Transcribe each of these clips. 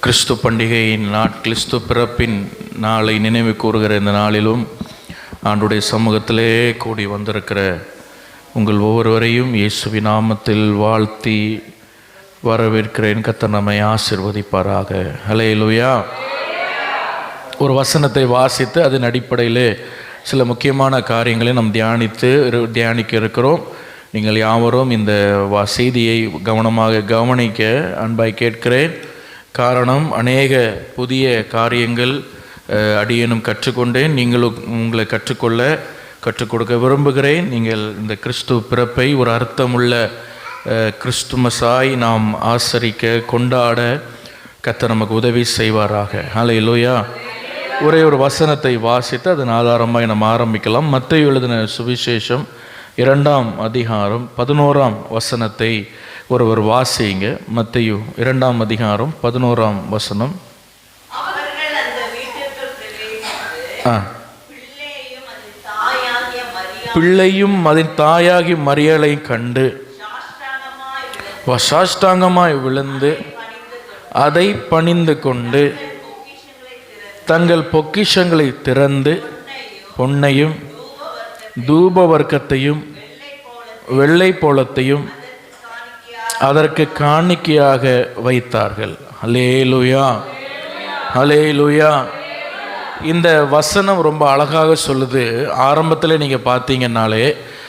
கிறிஸ்து பண்டிகையின் கிறிஸ்து பிறப்பின் நாளை நினைவு கூறுகிற இந்த நாளிலும் ஆண்டுடைய சமூகத்திலே கூடி வந்திருக்கிற உங்கள் ஒவ்வொருவரையும் இயேசுவின் நாமத்தில் வாழ்த்தி வரவேற்கிறேன். கர்த்தர் நம்மை ஆசீர்வதிப்பாராக. ஹல்லேலூயா. ஒரு வசனத்தை வாசித்து அதன் அடிப்படையிலே சில முக்கியமான காரியங்களை நாம் தியானிக்க இருக்கிறோம். நீங்கள் யாவரும் இந்த செய்தியை கவனமாக கவனிக்க அன்பாய் கேட்கிறேன். காரணம், அநேக புதிய காரியங்கள் அடியேனும் கற்றுக்கொண்டேன். நீங்களும் உங்களை கற்றுக் கொடுக்க விரும்புகிறேன். நீங்கள் இந்த கிறிஸ்து பிறப்பை ஒரு அர்த்தமுள்ள கிறிஸ்துமஸாய் நாம் ஆசரிக்க கொண்டாட கர்த்தர் நமக்கு உதவி செய்வாராக. ஹல்லேலூயா. ஒரே ஒரு வசனத்தை வாசித்து அதன் ஆதாரமாய் நாம் ஆரம்பிக்கலாம். மத்தேயு எழுதின சுவிசேஷம் 2ஆம் அதிகாரம் 11ஆம் வசனத்தை ஒருவர் வாசிங்க. மத்தேயு 2ஆம் அதிகாரம் 11ஆம் வசனம். பிள்ளையும் அதன் தாயாகி மரியாளை கண்டு சாஷ்டாங்கமாய் விழுந்து அதை பணிந்து கொண்டு தங்கள் பொக்கிஷங்களை திறந்து பொன்னையும் தூப வர்க்கத்தையும் வெள்ளை போலத்தையும் அதற்கு காணிக்கையாக வைத்தார்கள். ஹல்லேலூயா, ஹல்லேலூயா. இந்த வசனம் ரொம்ப அழகாக சொல்லுது. ஆரம்பத்தில் நீங்கள் பார்த்தீங்கன்னாலே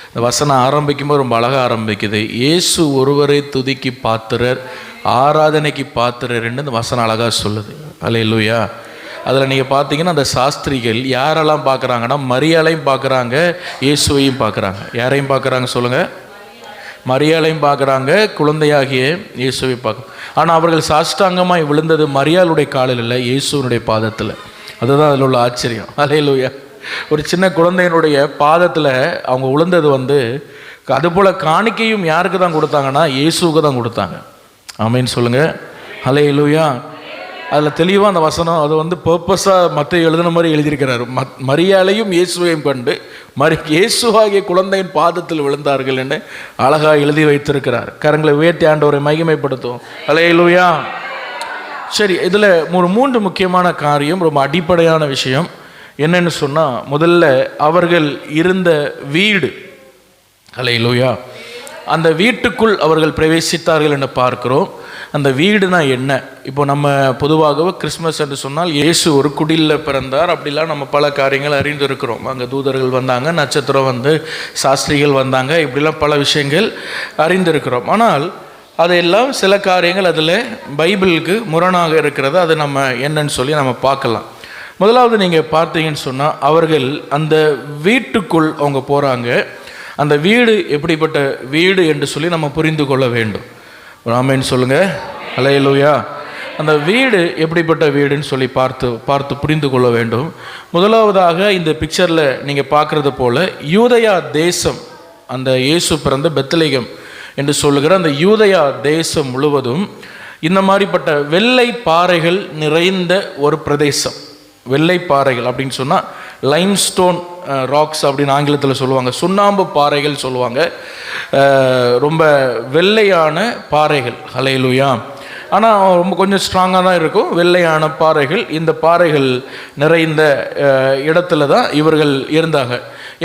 இந்த வசனம் ஆரம்பிக்கும்போது ரொம்ப அழகாக ஆரம்பிக்குது. இயேசு ஒருவரை துதிக்கு பாத்திரர், ஆராதனைக்கு பாத்திரர்ன்னு இந்த வசனம் அழகாக சொல்லுது. ஹல்லேலூயா. அதில் நீங்கள் பார்த்தீங்கன்னா அந்த சாஸ்திரிகள் யாரெல்லாம் பார்க்குறாங்கன்னா மரியாளையும் பார்க்குறாங்க, இயேசுவையும் பார்க்குறாங்க. யாரையும் பார்க்குறாங்க சொல்லுங்கள்? மரியாளையும் பார்க்குறாங்க, குழந்தையாகிய இயேசுவை பார்க்க. ஆனால் அவர்கள் சாஷ்டாங்கமாய் விழுந்தது மரியாளுடைய காலில் இல்லை, இயேசுவனுடைய பாதத்தில். அதுதான் அதில் உள்ள ஆச்சரியம். ஹல்லேலூயா. ஒரு சின்ன குழந்தையினுடைய பாதத்தில் அவங்க விழுந்தது அதுபோல் காணிக்கையும் யாருக்கு தான் கொடுத்தாங்கன்னா இயேசுவுக்கு தான் கொடுத்தாங்க. ஆமேன்னு சொல்லுங்கள். ஹல்லேலூயா. அதில் தெளிவாக அந்த வசனம் அது பர்பஸாக மத்தேயு எழுதின மாதிரி எழுதியிருக்கிறார். மரியாளையும் இயேசுவையும் கண்டு இயேசுவாகிய குழந்தையின் பாதத்தில் விழுந்தார்கள் என்று அழகாக எழுதி வைத்திருக்கிறார். கரங்களை உயர்த்தி ஆண்டவரை மகிமைப்படுத்தும். ஹல்லேலூயா. சரி, இதில் ஒரு 3 முக்கியமான காரியம், ரொம்ப அடிப்படையான விஷயம் என்னன்னு சொன்னால், முதல்ல அவர்கள் இருந்த வீடு. ஹல்லேலூயா. அந்த வீட்டுக்குள் அவர்கள் பிரவேசித்தார்கள் என்று பார்க்கிறோம். அந்த வீடுனா என்ன? இப்போ நம்ம பொதுவாகவே கிறிஸ்மஸ் என்று சொன்னால் இயேசு ஒரு குடிலில் பிறந்தார், அப்படிலாம் நம்ம பல காரியங்கள் அறிந்திருக்கிறோம். அங்கே தூதர்கள் வந்தாங்க, நட்சத்திரம் சாஸ்திரிகள் வந்தாங்க, இப்படிலாம் பல விஷயங்கள் அறிந்திருக்கிறோம். ஆனால் அதையெல்லாம் சில காரியங்கள் அதில் பைபிளுக்கு முரணாக இருக்கிறது. அது நம்ம என்னன்னு சொல்லி நம்ம பார்க்கலாம். முதலாவது நீங்கள் பார்த்தீங்கன்னு சொன்னால், அவர்கள் அந்த வீட்டுக்குள் அவங்க போகிறாங்க. அந்த வீடு எப்படிப்பட்ட வீடு என்று சொல்லி நம்ம புரிந்து கொள்ள வேண்டும். ஆமென் சொல்லுங்க. ஹல்லேலூயா. அந்த வீடு எப்படிப்பட்ட வீடுன்னு சொல்லி பார்த்து புரிந்து கொள்ள வேண்டும். முதலாவதாக இந்த பிக்சரில் நீங்கள் பார்க்குறது போல் யூதயா தேசம், அந்த இயேசு பிறந்த பெத்லகேம் என்று சொல்லுகிற அந்த யூதயா தேசம் முழுவதும் இந்த மாதிரிப்பட்ட வெள்ளை பாறைகள் நிறைந்த ஒரு பிரதேசம். வெள்ளை பாறைகள் அப்படின்னு சொன்னால் லைம்ஸ்டோன் ராக்ஸ் அப்படின்னு ஆங்கிலத்தில் சொல்லுவாங்க. சுண்ணாம்பு பாறைகள் சொல்லுவாங்க. ரொம்ப வெள்ளையான பாறைகள். ஹல்லேலூயா. ஆனால் ரொம்ப கொஞ்சம் ஸ்ட்ராங்காக தான் இருக்கும். வெள்ளையான பாறைகள். இந்த பாறைகள் நிறைந்த இடத்துல தான் இவர்கள் இருந்தாங்க.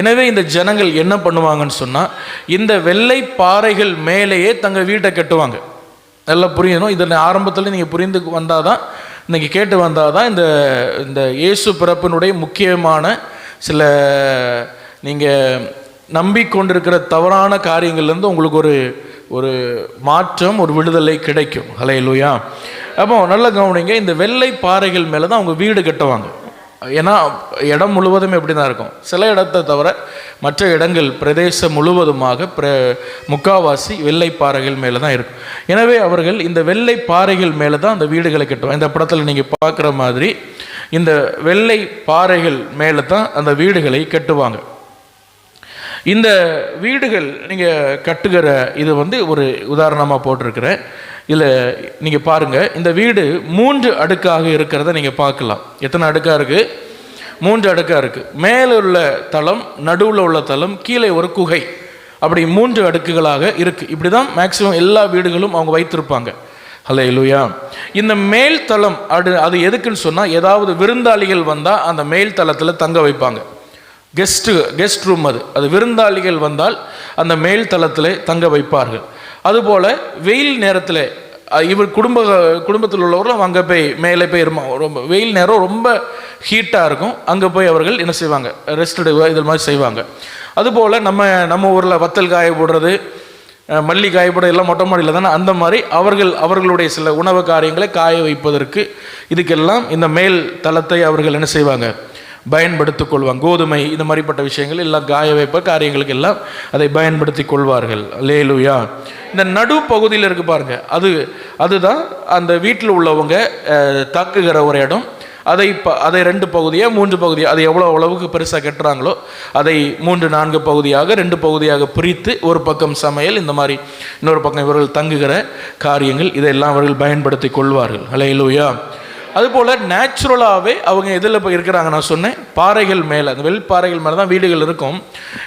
எனவே இந்த ஜனங்கள் என்ன பண்ணுவாங்கன்னு சொன்னால், இந்த வெள்ளை பாறைகள் மேலேயே தங்கள் வீட்டை கட்டுவாங்க. நல்லா புரியணும். இதில் ஆரம்பத்தில் நீங்கள் புரிந்து வந்தால் தான், இன்றைக்கி கேட்டு வந்தால் தான் இந்த இயேசு பிறப்பினுடைய முக்கியமான சில நீங்கள் நம்பிக்கொண்டிருக்கிற தவறான காரியங்கள்லேருந்து உங்களுக்கு ஒரு மாற்றம், ஒரு விடுதலை கிடைக்கும். ஹல்லேலூயா. அப்போ நல்ல கவனிங்க. இந்த வெள்ளை பாறைகள் மேலே தான் அவங்க வீடு கட்டுவாங்க. ஏன்னா இடம் முழுவதும் எப்படி தான் இருக்கும். சில இடத்தை தவிர மற்ற இடங்கள் பிரதேசம் முழுவதுமாக முக்காவாசி வெள்ளை பாறைகள் மேலே தான் இருக்கும். எனவே அவர்கள் இந்த வெள்ளை பாறைகள் மேலே தான் அந்த வீடுகளை கட்டுவாங்க. இந்த படத்தில் நீங்கள் பார்க்குற மாதிரி இந்த வெள்ளை பாறைகள் மேலே தான் அந்த வீடுகளை கட்டுவாங்க. இந்த வீடுகள் நீங்கள் கட்டுகிற இது ஒரு உதாரணமாக போட்டிருக்கிறேன். இதில் நீங்கள் பாருங்கள், இந்த வீடு 3 அடுக்காக இருக்கிறத நீங்கள் பார்க்கலாம். எத்தனை அடுக்காக இருக்குது? 3 அடுக்காக இருக்குது. மேலே உள்ள தளம், நடுவில் உள்ள தளம், கீழே ஒரு குகை. அப்படி 3 அடுக்குகளாக இருக்குது. இப்படி தான் மேக்சிமம் எல்லா வீடுகளும் அவங்க வைத்திருப்பாங்க. ஹல்லேலூயா. இந்த மேல் தளம் அது எதுக்குன்னு சொன்னால், ஏதாவது விருந்தாளிகள் வந்தால் அந்த மேல் தளத்தில் தங்க வைப்பாங்க. கெஸ்ட் ரூம் அது விருந்தாளிகள் வந்தால் அந்த மேல் தளத்தில் தங்க வைப்பார்கள். அதுபோல் வெயில் நேரத்தில் இவர் குடும்பத்தில் உள்ளவர்களும் அங்கே போய் மேலே போய் ரொம்ப வெயில் நேரம் ரொம்ப ஹீட்டாக இருக்கும், அங்கே போய் அவர்கள் என்ன செய்வாங்க, ரெஸ்ட் எடுக்க இது மாதிரி செய்வாங்க. அதுபோல் நம்ம ஊரில் வத்தல் காய போடுறது, மல்லி காய போடுறது எல்லாம் மொட்டை மாடியில் தானே, அந்த மாதிரி அவர்களுடைய சில உணவு காரியங்களை காய வைப்பதற்கு இதுக்கெல்லாம் இந்த மேல் தளத்தை அவர்கள் என்ன செய்வாங்க, பயன்படுத்திக் கொள்வாங்க. கோதுமை இந்த மாதிரிப்பட்ட விஷயங்கள் எல்லாம் காய வைப்ப காரியங்களுக்கு எல்லாம் அதை பயன்படுத்தி கொள்வார்கள். அல்லேலூயா. இந்த நடு பகுதியில் இருக்கு பாருங்க, அதுதான் அந்த வீட்டில் உள்ளவங்க தாக்குகிற ஒரு இடம். அதை 2 பகுதியாக 3 பகுதியாக, அது எவ்வளோ அளவுக்கு பெருசாக கட்டுறாங்களோ அதை 3-4 பகுதியாக 2 பகுதியாக பிரித்து, ஒரு பக்கம் சமையல், இந்த மாதிரி இன்னொரு பக்கம் இவர்கள் தங்குகிற காரியங்கள், இதெல்லாம் அவர்கள் பயன்படுத்தி கொள்வார்கள். அல்லேலூயா. அதுபோல் நேச்சுரலாகவே அவங்க எதில் இருக்கிறாங்க, நான் சொன்னேன் பாறைகள் மேலே, அந்த பாறைகள் மேலே தான் வீடுகள் இருக்கும்.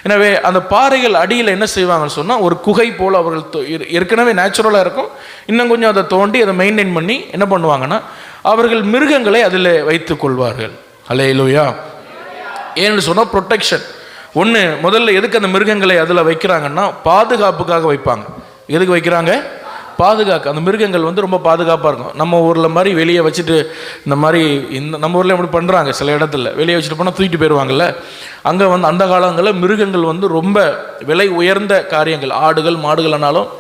எனவே அந்த பாறைகள் அடியில் என்ன செய்வாங்கன்னு சொன்னால், ஒரு குகை போல் அவர்கள் ஏற்கனவே நேச்சுரலாக இருக்கும், இன்னும் கொஞ்சம் அதை தோண்டி அதை மெயின்டைன் பண்ணி என்ன பண்ணுவாங்கன்னா, அவர்கள் மிருகங்களை அதில் வைத்து கொள்வார்கள். அல்லேலூயா. ஏன்னு சொன்னால் ப்ரொடெக்ஷன். முதல்ல எதுக்கு அந்த மிருகங்களை அதில் வைக்கிறாங்கன்னா, பாதுகாப்புக்காக வைப்பாங்க. எதுக்கு வைக்கிறாங்க? பாதுகாக்க. அந்த மிருகங்கள் ரொம்ப பாதுகாப்பாக இருக்கும். நம்ம ஊரில் மாதிரி வெளியே வச்சுட்டு இந்த மாதிரி நம்ம ஊரில் எப்படி பண்ணுறாங்க, சில இடத்துல வெளியே வச்சுட்டு போனால் தூக்கிட்டு போயிடுவாங்கல்ல. அங்கே அந்த காலங்களில் மிருகங்கள் ரொம்ப விலை உயர்ந்த காரியங்கள். ஆடுகள் மாடுகள்னாலும்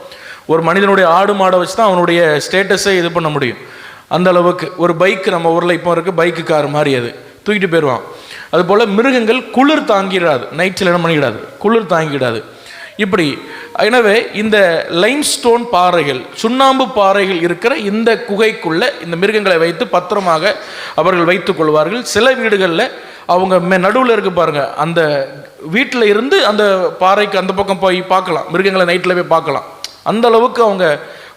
ஒரு மனிதனுடைய ஆடு மாடை வச்சு தான் அவனுடைய ஸ்டேட்டஸை இது பண்ண முடியும். அந்த அளவுக்கு ஒரு பைக் நம்ம ஊரில் இப்போ இருக்குது, பைக்கு கார் மாதிரி, அது தூக்கிட்டு போயிடுவான். அதுபோல் மிருகங்கள் குளிர் தாங்கிடாது, நைட்டில் என்ன பண்ணிக்கிடாது, குளிர் தாங்கிடாது. இப்படி எனவே இந்த லைம்ஸ்டோன் பாறைகள், சுண்ணாம்பு பாறைகள் இருக்கிற இந்த குகைக்குள்ள இந்த மிருகங்களை வைத்து பத்திரமாக அவர்கள் வைத்துக் கொள்வார்கள். சில வீடுகளில் அவங்க நடுவில் இருக்கு பாருங்க, அந்த வீட்டில் இருந்து அந்த பாறைக்கு அந்த பக்கம் போய் பார்க்கலாம், மிருகங்களை நைட்டில் போய் பார்க்கலாம். அந்த அளவுக்கு அவங்க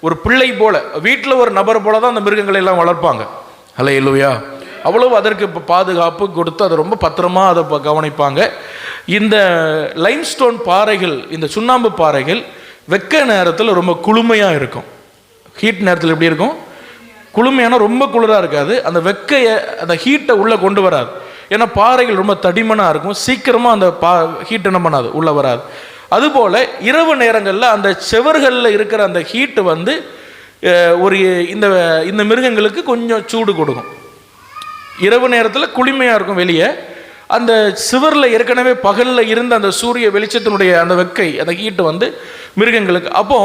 ஒரு பிள்ளை போல, வீட்டில் ஒரு நபர் போல தான் அந்த மிருகங்களை எல்லாம் வளர்ப்பாங்க. அல்லேலூயா. அவ்வளவு அதற்கு பாதுகாப்பு கொடுத்து அதை ரொம்ப பத்திரமா அதை கவனிப்பாங்க. இந்த லைம்ஸ்டோன் பாறைகள், இந்த சுண்ணாம்பு பாறைகள் வெக்க நேரத்தில் ரொம்ப குளுமையாக இருக்கும். ஹீட் நேரத்தில் எப்படி இருக்கும்? குளுமையான, ரொம்ப குளிராக இருக்காது. அந்த அந்த ஹீட்டை உள்ளே கொண்டு வராது. ஏன்னா பாறைகள் ரொம்ப தடிமனாக இருக்கும், சீக்கிரமாக அந்த ஹீட் என்ன பண்ணாது, உள்ளே வராது. அதுபோல் இரவு நேரங்களில் அந்த செவர்களில் இருக்கிற அந்த ஹீட்டு ஒரு இந்த மிருகங்களுக்கு கொஞ்சம் சூடு கொடுக்கும். இரவு நேரத்தில் குளிமையாக இருக்கும் வெளியே. அந்த சுவரில் ஏற்கனவே பகலில் இருந்த அந்த சூரிய வெளிச்சத்தினுடைய அந்த வெக்கை, அந்த ஹீட்டு மிருகங்களுக்கு அப்போ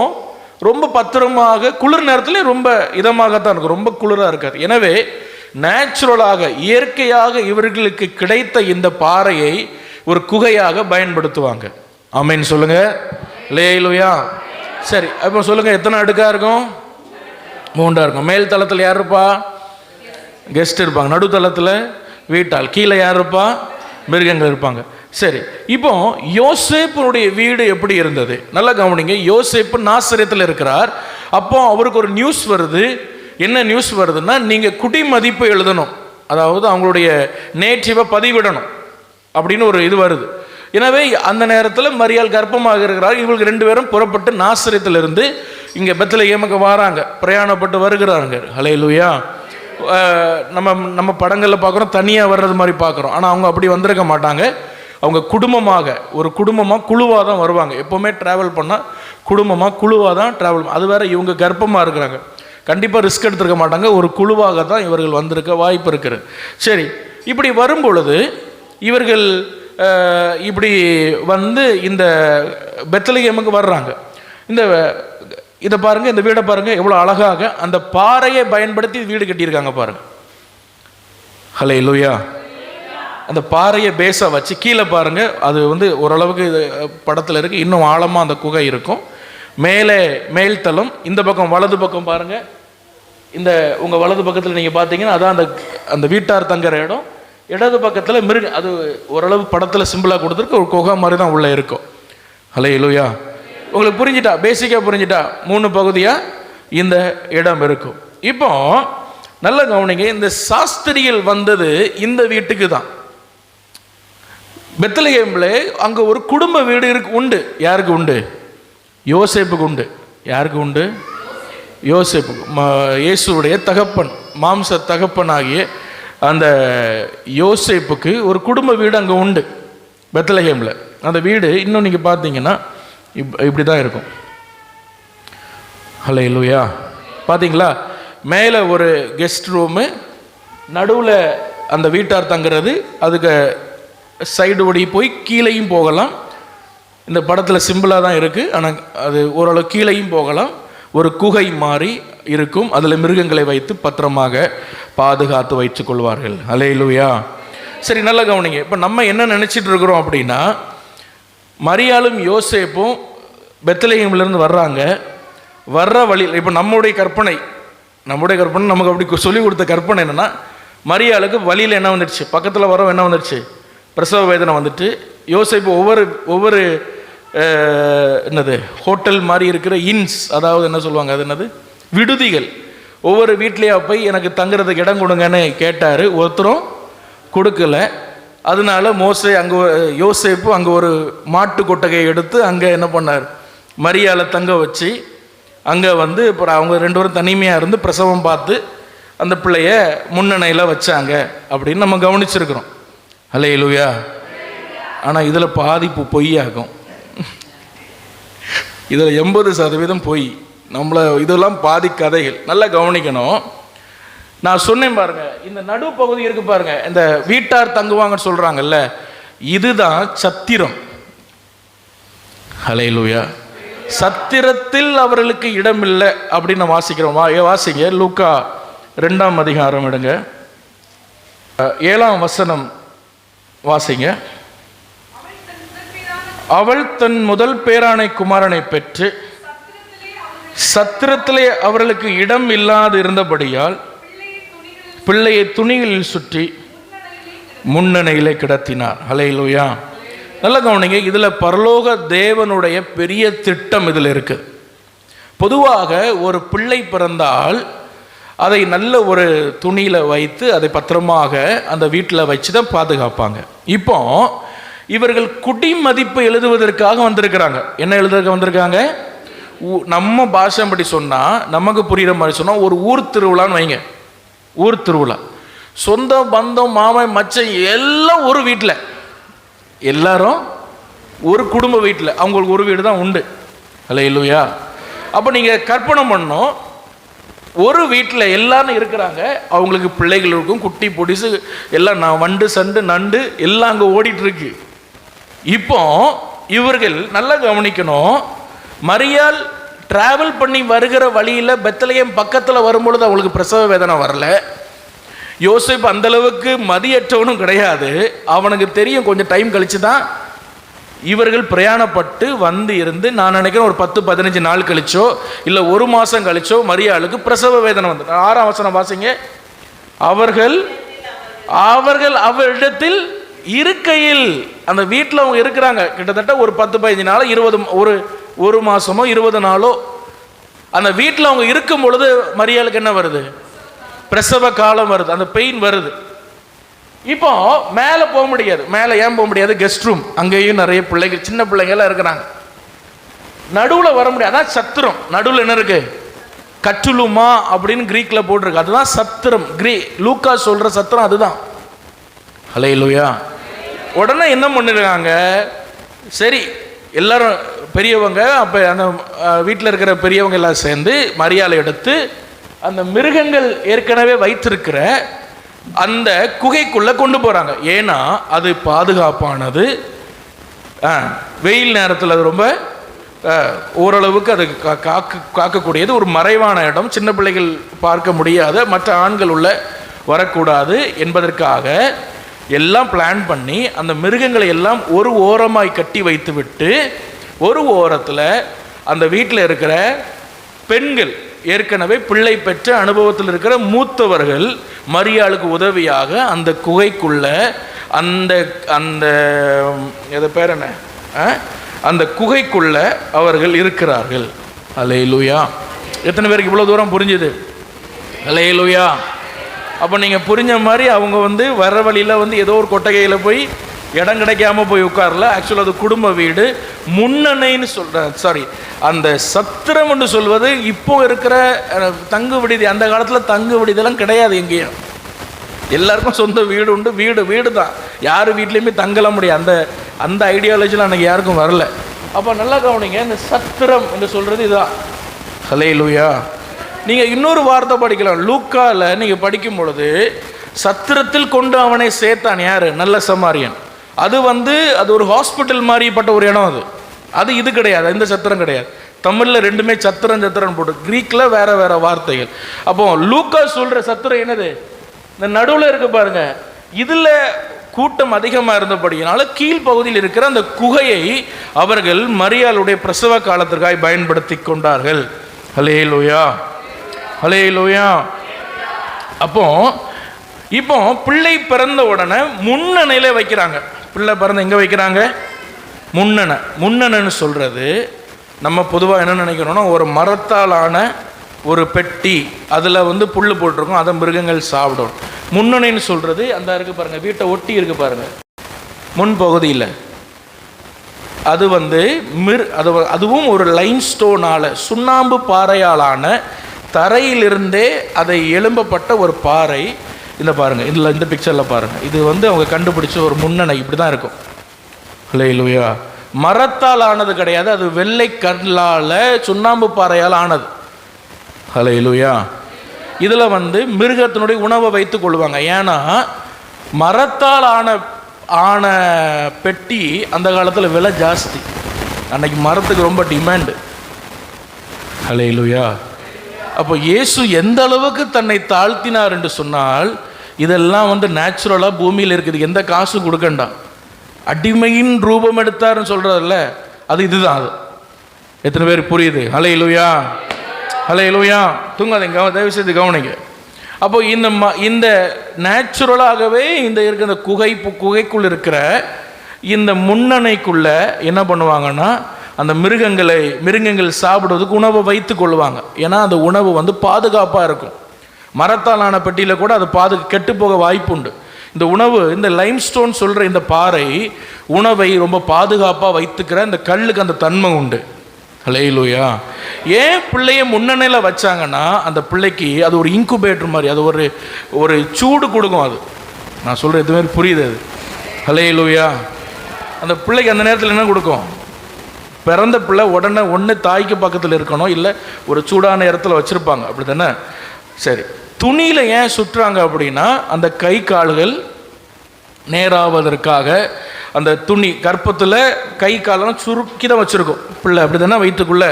ரொம்ப பத்திரமாக, குளிர் நேரத்தில் ரொம்ப இதமாகத்தான் இருக்கும், ரொம்ப குளிராக இருக்காது. எனவே நேச்சுரலாக இயற்கையாக இவர்களுக்கு கிடைத்த இந்த பாறையை ஒரு குகையாக பயன்படுத்துவாங்க. ஆமென் சொல்லுங்க. அல்லேலூயா. சரி, அப்போ சொல்லுங்க, எத்தனை அடுக்காக இருக்கும்? 3 இருக்கும். மேல் தளத்தில் யார் இருப்பா? கெஸ்ட் இருப்பாங்க. நடுத்தளத்தில் வீட்டால். கீழே யார் இருப்பா? மிருகங்கள் இருப்பாங்க. சரி, இப்போ யோசேப்புடைய வீடு எப்படி இருந்தது? நல்லா கவனிங்க. யோசேப்பு நாசரேத்தில் இருக்கிறார். அப்போ அவருக்கு ஒரு நியூஸ் வருது. என்ன நியூஸ் வருதுன்னா, நீங்கள் குடிமதிப்பு எழுதணும், அதாவது அவங்களுடைய நேட்டிவை பதிவிடணும் அப்படின்னு ஒரு இது வருது. எனவே அந்த நேரத்தில் மரியாள் கர்ப்பமாக இருக்கிறார். இவங்களுக்கு 2 பேரும் புறப்பட்டு நாசரேத்திலிருந்து இங்கே பெத்லகேமுக்கு வராங்க, பிரயாணப்பட்டு வருகிறாங்க. ஹல்லேலூயா. நம்ம படங்களில் பார்க்குறோம், தனியாக வர்றது மாதிரி பார்க்குறோம். ஆனால் அவங்க அப்படி வந்திருக்க மாட்டாங்க. அவங்க ஒரு குடும்பமாக குழுவாக தான் வருவாங்க. எப்போவுமே ட்ராவல் பண்ணால் குழுவாக தான் ட்ராவல். அது வேறு, இவங்க கர்ப்பமாக இருக்கிறாங்க, கண்டிப்பாக ரிஸ்க் எடுத்துருக்க மாட்டாங்க. ஒரு குழுவாக தான் இவர்கள் வந்திருக்க வாய்ப்பு இருக்குது. சரி, இப்படி வரும் பொழுது இவர்கள் இப்படி இந்த பெத்லகேமுக்கு வர்றாங்க. இதை பாருங்கள், இந்த வீடை பாருங்கள், எவ்வளோ அழகாக அந்த பாறையை பயன்படுத்தி வீடு கட்டியிருக்காங்க பாருங்கள். ஹல்லேலூயா. அந்த பாறையை பேஸாக வச்சு கீழே பாருங்கள், அது ஓரளவுக்கு படத்தில் இருக்குது. இன்னும் ஆழமாக அந்த குகை இருக்கும். மேல் தளம். இந்த பக்கம் வலது பக்கம் பாருங்கள், உங்கள் வலது பக்கத்தில் நீங்கள் பார்த்தீங்கன்னா அதான் அந்த வீட்டார் தங்குற இடம். இடது பக்கத்தில் அது ஓரளவு படத்தில் சிம்பிளாக கொடுத்துருக்கு, ஒரு குகை மாதிரி தான் உள்ளே இருக்கும். ஹல்லேலூயா. உங்களுக்கு புரிஞ்சிட்டா? பேசிக்காக புரிஞ்சிட்டா? 3 பகுதியாக இந்த இடம் இருக்கும். இப்போ நல்ல கவனிங்க, இந்த சாஸ்திரிகள் வந்தது இந்த வீட்டுக்கு தான். பெத்லகேமில் அங்கே ஒரு குடும்ப வீடு உண்டு. யாருக்கு உண்டு? யோசேப்புக்கு உண்டு. யாருக்கு உண்டு? யோசேப்பு இயேசுடைய தகப்பன், மாம்ச தகப்பனாகிய அந்த யோசேப்புக்கு ஒரு குடும்ப வீடு அங்கே உண்டு பெத்லஹேமில். அந்த வீடு இன்னும் நீங்கள் பார்த்தீங்கன்னா இப்படி தான் இருக்கும். ஹல்லேலூயா. பார்த்தீங்களா? மேலே ஒரு கெஸ்ட் ரூமு, நடுவில் அந்த வீட்டார் தங்குறது, அதுக்கு சைடு ஓடி போய் கீழேயும் போகலாம். இந்த படத்தில் சிம்பிளாக தான் இருக்குது, ஆனால் அது ஓரளவு கீழேயும் போகலாம். ஒரு குகை மாறி இருக்கும், அதில் மிருகங்களை வைத்து பத்திரமாக பாதுகாத்து வைத்துக் கொள்வார்கள். ஹல்லேலூயா. சரி, நல்லா கவனிங்க. இப்போ நம்ம என்ன நினச்சிட்டு இருக்கிறோம் அப்படின்னா, மரியாளும் யோசேப்பும் பெத்லஹேமிலிருந்து வர்றாங்க. வர்ற வழியில் இப்போ நம்முடைய கற்பனை நமக்கு அப்படி சொல்லி கொடுத்த கற்பனை என்னென்னா, மரியாளுக்கு வழியில் என்ன வந்துடுச்சு, பக்கத்தில் வர என்ன வந்துடுச்சு, பிரசவ வேதனை வந்துட்டு, யோசேப்பு ஒவ்வொரு என்னது ஹோட்டல் மாதிரி இருக்கிற இன்ஸ், அதாவது என்ன சொல்லுவாங்க, அது என்னது, விடுதிகள், ஒவ்வொரு வீட்லேயா போய் எனக்கு தங்குறதுக்கு இடம் கொடுங்கன்னு கேட்டார். ஒருத்தரும் கொடுக்கல. அதனால யோசேப்பு அங்கே ஒரு மாட்டு கொட்டகையை எடுத்து அங்கே என்ன பண்ணார், மரியாளை தங்க வச்சு அங்கே வந்து அப்புறம் அவங்க 2 பேரும் தனிமையாக இருந்து பிரசவம் பார்த்து அந்த பிள்ளைய முன்னணையில் வச்சாங்க அப்படின்னு நம்ம கவனிச்சிருக்கிறோம். ஹல்லேலூயா. ஆனால் இதில் பாதிப்பு பொய்யாகும். இதில் 80% பொய். இதெல்லாம் பாதி கதைகள். நல்லா கவனிக்கணும். நான் சொன்னேன் பாருங்க, இந்த நடுப்பகுதி இருக்கு பாருங்க, இந்த வீட்டார் தங்குவாங்கன்னு சொல்றாங்கல்ல, இதுதான் சத்திரம். ஹல்லேலூயா. சத்திரத்தில் அவர்களுக்கு இடம் இல்லை அப்படின்னு வாசிக்கிறோம். வாசிங்க, லூக்கா 2ஆம் அதிகாரம் எடுங்க, 7ஆம் வசனம் வாசிங்க. அவள் தன் முதல் பேரானை குமாரனை பெற்று சத்திரத்திலே அவர்களுக்கு இடம் இல்லாது இருந்தபடியால் பிள்ளையை துணிகளில் சுற்றி முன்னணையிலே கிடத்தினார். ஹல்லேலூயா. நல்ல கவனிங்க, இதில் பரலோக தேவனுடைய பெரிய திட்டம் இதில் இருக்குது. பொதுவாக ஒரு பிள்ளை பிறந்தால் அதை நல்ல ஒரு துணியில் வைத்து அதை பத்திரமாக அந்த வீட்டில் வச்சு தான் பாதுகாப்பாங்க. இப்போ இவர்கள் குடிமதிப்பு எழுதுவதற்காக வந்திருக்கிறாங்க. என்ன எழுதுறதுக்கு வந்திருக்காங்க? நம்ம பாஷை படி சொன்னால், நமக்கு புரிகிற மாதிரி சொன்னால், ஒரு ஊர் திருவிழான்னு வைங்க. ஊர் திருவிழா, சொந்த பந்தம், மாமன், மச்சன் எல்லாம் ஒரு வீட்டில், எல்லாரும் ஒரு குடும்ப வீட்டில், அவங்களுக்கு ஒரு வீடு தான் உண்டு. ஹல்லேலூயா. அப்போ நீங்கள் கற்பனை பண்ணோம், ஒரு வீட்டில் எல்லாரும் இருக்கிறாங்க, அவங்களுக்கு பிள்ளைகள் இருக்கும், குட்டி பொடிசு எல்லாம், வண்டு சண்டு நண்டு எல்லாம் அங்கே ஓடிட்டுருக்கு. இப்போ இவர்கள் நல்லா கவனிக்கணும், மரியாள் டிராவல் பண்ணி வருகிற வழியில் பெத்லஹேம் பக்கத்தில் வரும்பொழுது அவங்களுக்கு பிரசவ வேதனை வரல. யோசேப்பு அந்தளவுக்கு மதியற்றவனும் கிடையாது. அவனுக்கு தெரியும் கொஞ்சம் டைம் கழித்து தான் இவர்கள் பிரயாணப்பட்டு வந்து இருந்து, நான் நினைக்கிறேன் ஒரு 10-15 நாள் கழிச்சோ இல்லை 1 மாதம் கழிச்சோ மரியாளுக்கு பிரசவ வேதனை வந்து. 6ஆம் வசனம் வாசிங்க. அவர்கள் அவரிடத்தில் இருக்கையில், அந்த வீட்டில் அவங்க இருக்கிறாங்க கிட்டத்தட்ட ஒரு 10-15 நாள், 1 மாதமோ 20 நாளோ அந்த வீட்டில் அவங்க இருக்கும் பொழுது மரியாளுக்கு என்ன வருது? பிரசவ காலம் வருது, அந்த பெயின் வருது. இப்போ மேலே போக முடியாது. மேலே ஏன் போக முடியாது? கெஸ்ட் ரூம், அங்கேயும் நிறைய பிள்ளைகள், சின்ன பிள்ளைங்களாம் இருக்கிறாங்க. நடுவில் வர முடியாது. அதான் சத்திரம். நடுவில் என்ன இருக்கு? கட்டுலுமா அப்படின்னு கிரீக்கில் போட்டிருக்கு. அதுதான் சத்திரம். லூக்கா சொல்கிற சத்திரம் அதுதான். ஹல்லேலூயா. உடனே என்ன பண்ணிருக்காங்க, சரி எல்லாரும் பெரியவங்க, அப்போ அந்த வீட்டில் இருக்கிற பெரியவங்க எல்லாம் சேர்ந்து மரியாதை எடுத்து அந்த மிருகங்கள் ஏற்கனவே வைத்திருக்கிற அந்த குகைக்குள்ளே கொண்டு போகிறாங்க. ஏன்னா அது பாதுகாப்பானது. வெயில் நேரத்தில் அது ரொம்ப ஓரளவுக்கு அது காக்கக்கூடியது, ஒரு மறைவான இடம், சின்ன பிள்ளைகள் பார்க்க முடியாத, மற்ற ஆண்கள் உள்ள வரக்கூடாது என்பதற்காக எல்லாம் பிளான் பண்ணி அந்த மிருகங்களை எல்லாம் ஒரு ஓரமாய் கட்டி வைத்து விட்டு, ஒரு ஓரத்தில் அந்த வீட்டில் இருக்கிற பெண்கள், ஏற்கனவே பிள்ளை பெற்ற அனுபவத்தில் இருக்கிற மூத்தவர்கள் மரியாளுக்கு உதவியாக அந்த குகைக்குள்ள அந்த அந்த எது பேர் என்ன, அந்த குகைக்குள்ள அவர்கள் இருக்கிறார்கள். ஹல்லேலூயா. எத்தனை பேருக்கு இவ்வளோ தூரம் புரிஞ்சுது? ஹல்லேலூயா. அப்போ நீங்கள் புரிஞ்ச மாதிரி அவங்க வர வழியில் ஏதோ ஒரு கொட்டகையில் போய் இடம் கிடைக்காம போய் உட்காரல. ஆக்சுவலாக அது குடும்ப வீடு. முன்னணைன்னு சொல்கிறேன், சாரி, அந்த சத்திரம் என்று சொல்வது இப்போ இருக்கிற தங்கு விடுதி. அந்த காலத்தில் தங்கு விடுதெல்லாம் கிடையாது எங்கேயும். எல்லாருக்கும் சொந்த வீடு உண்டு. வீடு தான், யார் வீட்லேயுமே தங்கலாம் முடியாது. அந்த ஐடியாலஜிலாம் அன்றைக்கி யாருக்கும் வரல. அப்போ நல்லா கவனிங்க, இந்த சத்திரம் என்று சொல்கிறது இதுதான். ஹல்லேலூயா. நீங்கள் இன்னொரு வார்த்தை படிக்கலாம். லூக்காவில் நீங்கள் படிக்கும் பொழுது சத்திரத்தில் கொண்டு அவனை சேர்த்தான். யார்? நல்ல சமாரியன். அது ஒரு ஹாஸ்பிட்டல் மாதிரிப்பட்ட ஒரு இடம். அது இது கிடையாது, இந்த சத்திரம் கிடையாது. தமிழில் ரெண்டுமே சத்திரம் போட்டு, கிரீக்கில் வேற வேற வார்த்தைகள். அப்போ லூக்கா சொல்கிற சத்திரம் என்னது? இந்த நடுவில் இருக்கு பாருங்க. இதில் கூட்டம் அதிகமாக இருந்தபடியினால கீழ்ப்பகுதியில் இருக்கிற அந்த குகையை அவர்கள் மரியாளுடைய பிரசவ காலத்திற்காக பயன்படுத்தி கொண்டார்கள். ஹல்லேலூயா, ஹல்லேலூயா. இப்போ பிள்ளை பிறந்த உடனே முன்னணையில் வைக்கிறாங்க. பிள்ளை பிறந்த எங்கே வைக்கிறாங்க? முன்னணைன்னு சொல்கிறது நம்ம பொதுவாக என்ன நினைக்கிறோன்னா, ஒரு மரத்தாலான ஒரு பெட்டி, அதில் புல் போட்டிருக்கோம், அதை மிருகங்கள் சாப்பிடும். முன்னணைன்னு சொல்கிறது அந்த இருக்கு பாருங்கள், வீட்டை ஒட்டி இருக்கு பாருங்கள், முன்பகுதியில். அது அதுவும் ஒரு லைம் ஸ்டோனால், சுண்ணாம்பு பாறையாலான தரையிலிருந்தே அதை எழும்பப்பட்ட ஒரு பாறை. இந்த பாருங்கள், இதில் இந்த பிக்சரில் பாருங்கள், இது அவங்க கண்டுபிடிச்ச ஒரு முன்னணை இப்படி தான் இருக்கும். ஹல்லேலூயா. மரத்தால் ஆனது கிடையாது, அது வெள்ளை கல்லால் சுண்ணாம்பு பாறையால் ஆனது. ஹல்லேலூயா. இதில் மிருகத்தினுடைய உணவை வைத்து கொள்வாங்க. ஏன்னா மரத்தால் ஆன பெட்டி அந்த காலத்தில் விலை ஜாஸ்தி. அன்னைக்கு மரத்துக்கு ரொம்ப டிமாண்டு. ஹல்லேலூயா. அப்போ இயேசு எந்த அளவுக்கு தன்னை தாழ்த்தினார் என்று சொன்னால், இதெல்லாம் நேச்சுரலாக பூமியில் இருக்குது, எந்த காசும் கொடுக்கண்டாம். அடிமையின் ரூபம் எடுத்தார்னு சொல்கிறதில்ல, இதுதான். எத்தனை பேர் புரியுது? ஹல்லேலூயா, ஹல்லேலூயா. தூங்காதீங்க, தயவு செய்து கவனிங்க. அப்போ இந்த நேச்சுரலாகவே இந்த குகைக்குள் இருக்கிற இந்த முன்னணைக்குள்ள என்ன பண்ணுவாங்கன்னா, அந்த மிருகங்கள் சாப்பிடுவதுக்கு உணவை வைத்து கொள்வாங்க. ஏன்னா அந்த உணவு பாதுகாப்பாக இருக்கும். மரத்தாலான பெட்டியில் கூட அது கெட்டு போக வாய்ப்பு உண்டு. இந்த உணவு, இந்த லைம்ஸ்டோன் சொல்கிற இந்த பாறை உணவை ரொம்ப பாதுகாப்பாக வைத்துக்கிற இந்த கல்லுக்கு அந்த தன்மை உண்டு. ஹல்லேலூயா. ஏன் பிள்ளைய முன்னணியில் வச்சாங்கன்னா, அந்த பிள்ளைக்கு அது ஒரு இன்குபேட்டர் மாதிரி, அது ஒரு சூடு கொடுக்கும். அது நான் சொல்கிற எதுவுமே புரியுது அது. ஹல்லேலூயா. அந்த பிள்ளைக்கு அந்த நேரத்தில் என்ன கொடுக்கும்? பிறந்த பிள்ளை உடனே ஒன்று தாய்க்கு பக்கத்தில் இருக்கணும், இல்லை ஒரு சூடான இடத்துல வச்சுருப்பாங்க, அப்படி தானே? சரி, துணியில் ஏன் சுற்றுறாங்க அப்படின்னா, அந்த கை கால்கள் நேராவதற்காக. அந்த துணி கர்ப்பத்தில் கை காலெல்லாம் சுருக்கி தான் வச்சுருக்கோம் பிள்ளை, அப்படி தானே, வயிற்றுக்குள்ளே.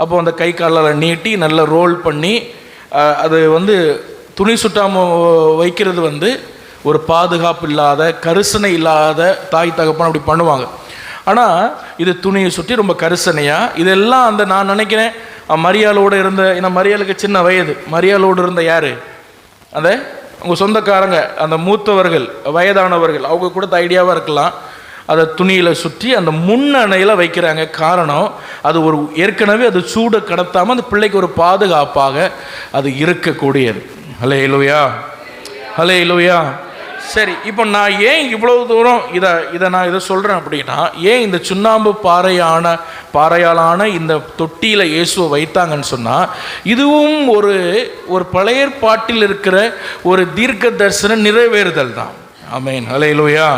அப்போ அந்த கை காலில் நீட்டி நல்லா ரோல் பண்ணி அது துணி சுட்டாமல் வைக்கிறது ஒரு பாதுகாப்பு இல்லாத, கரிசனை இல்லாத தாய் தகப்பன் அப்படி பண்ணுவாங்க. ஆனால் இது துணியை சுற்றி ரொம்ப கரிசனையாக. இதெல்லாம் நான் நினைக்கிறேன் மரியாளோடு இருந்த, ஏன்னா மரியாளுக்கு சின்ன வயது, மரியாளோடு இருந்த யார்? அவங்க சொந்தக்காரங்க, அந்த மூத்தவர்கள், வயதானவர்கள், அவங்க கூட ஐடியாவாக இருக்கலாம். அதை துணியில் சுற்றி அந்த முன்னணையில் வைக்கிறாங்க. காரணம், அது ஏற்கனவே அது சூடு கடத்தாமல் அந்த பிள்ளைக்கு ஒரு பாதுகாப்பாக அது இருக்கக்கூடியது. ஹல்லேலூயா, ஹல்லேலூயா. சரி, இப்போ நான் ஏன் இவ்வளவு தூரம் இதை சொல்கிறேன் அப்படின்னா, ஏன் இந்த சுண்ணாம்பு பாறையாலான இந்த தொட்டியில் இயேசுவை வைத்தாங்கன்னு சொன்னால், இதுவும் ஒரு பழைய ஏற்பாட்டில் இருக்கிற ஒரு தீர்க்க தரிசன நிறைவேறுதல் தான். ஆமென், ஹல்லேலூயா.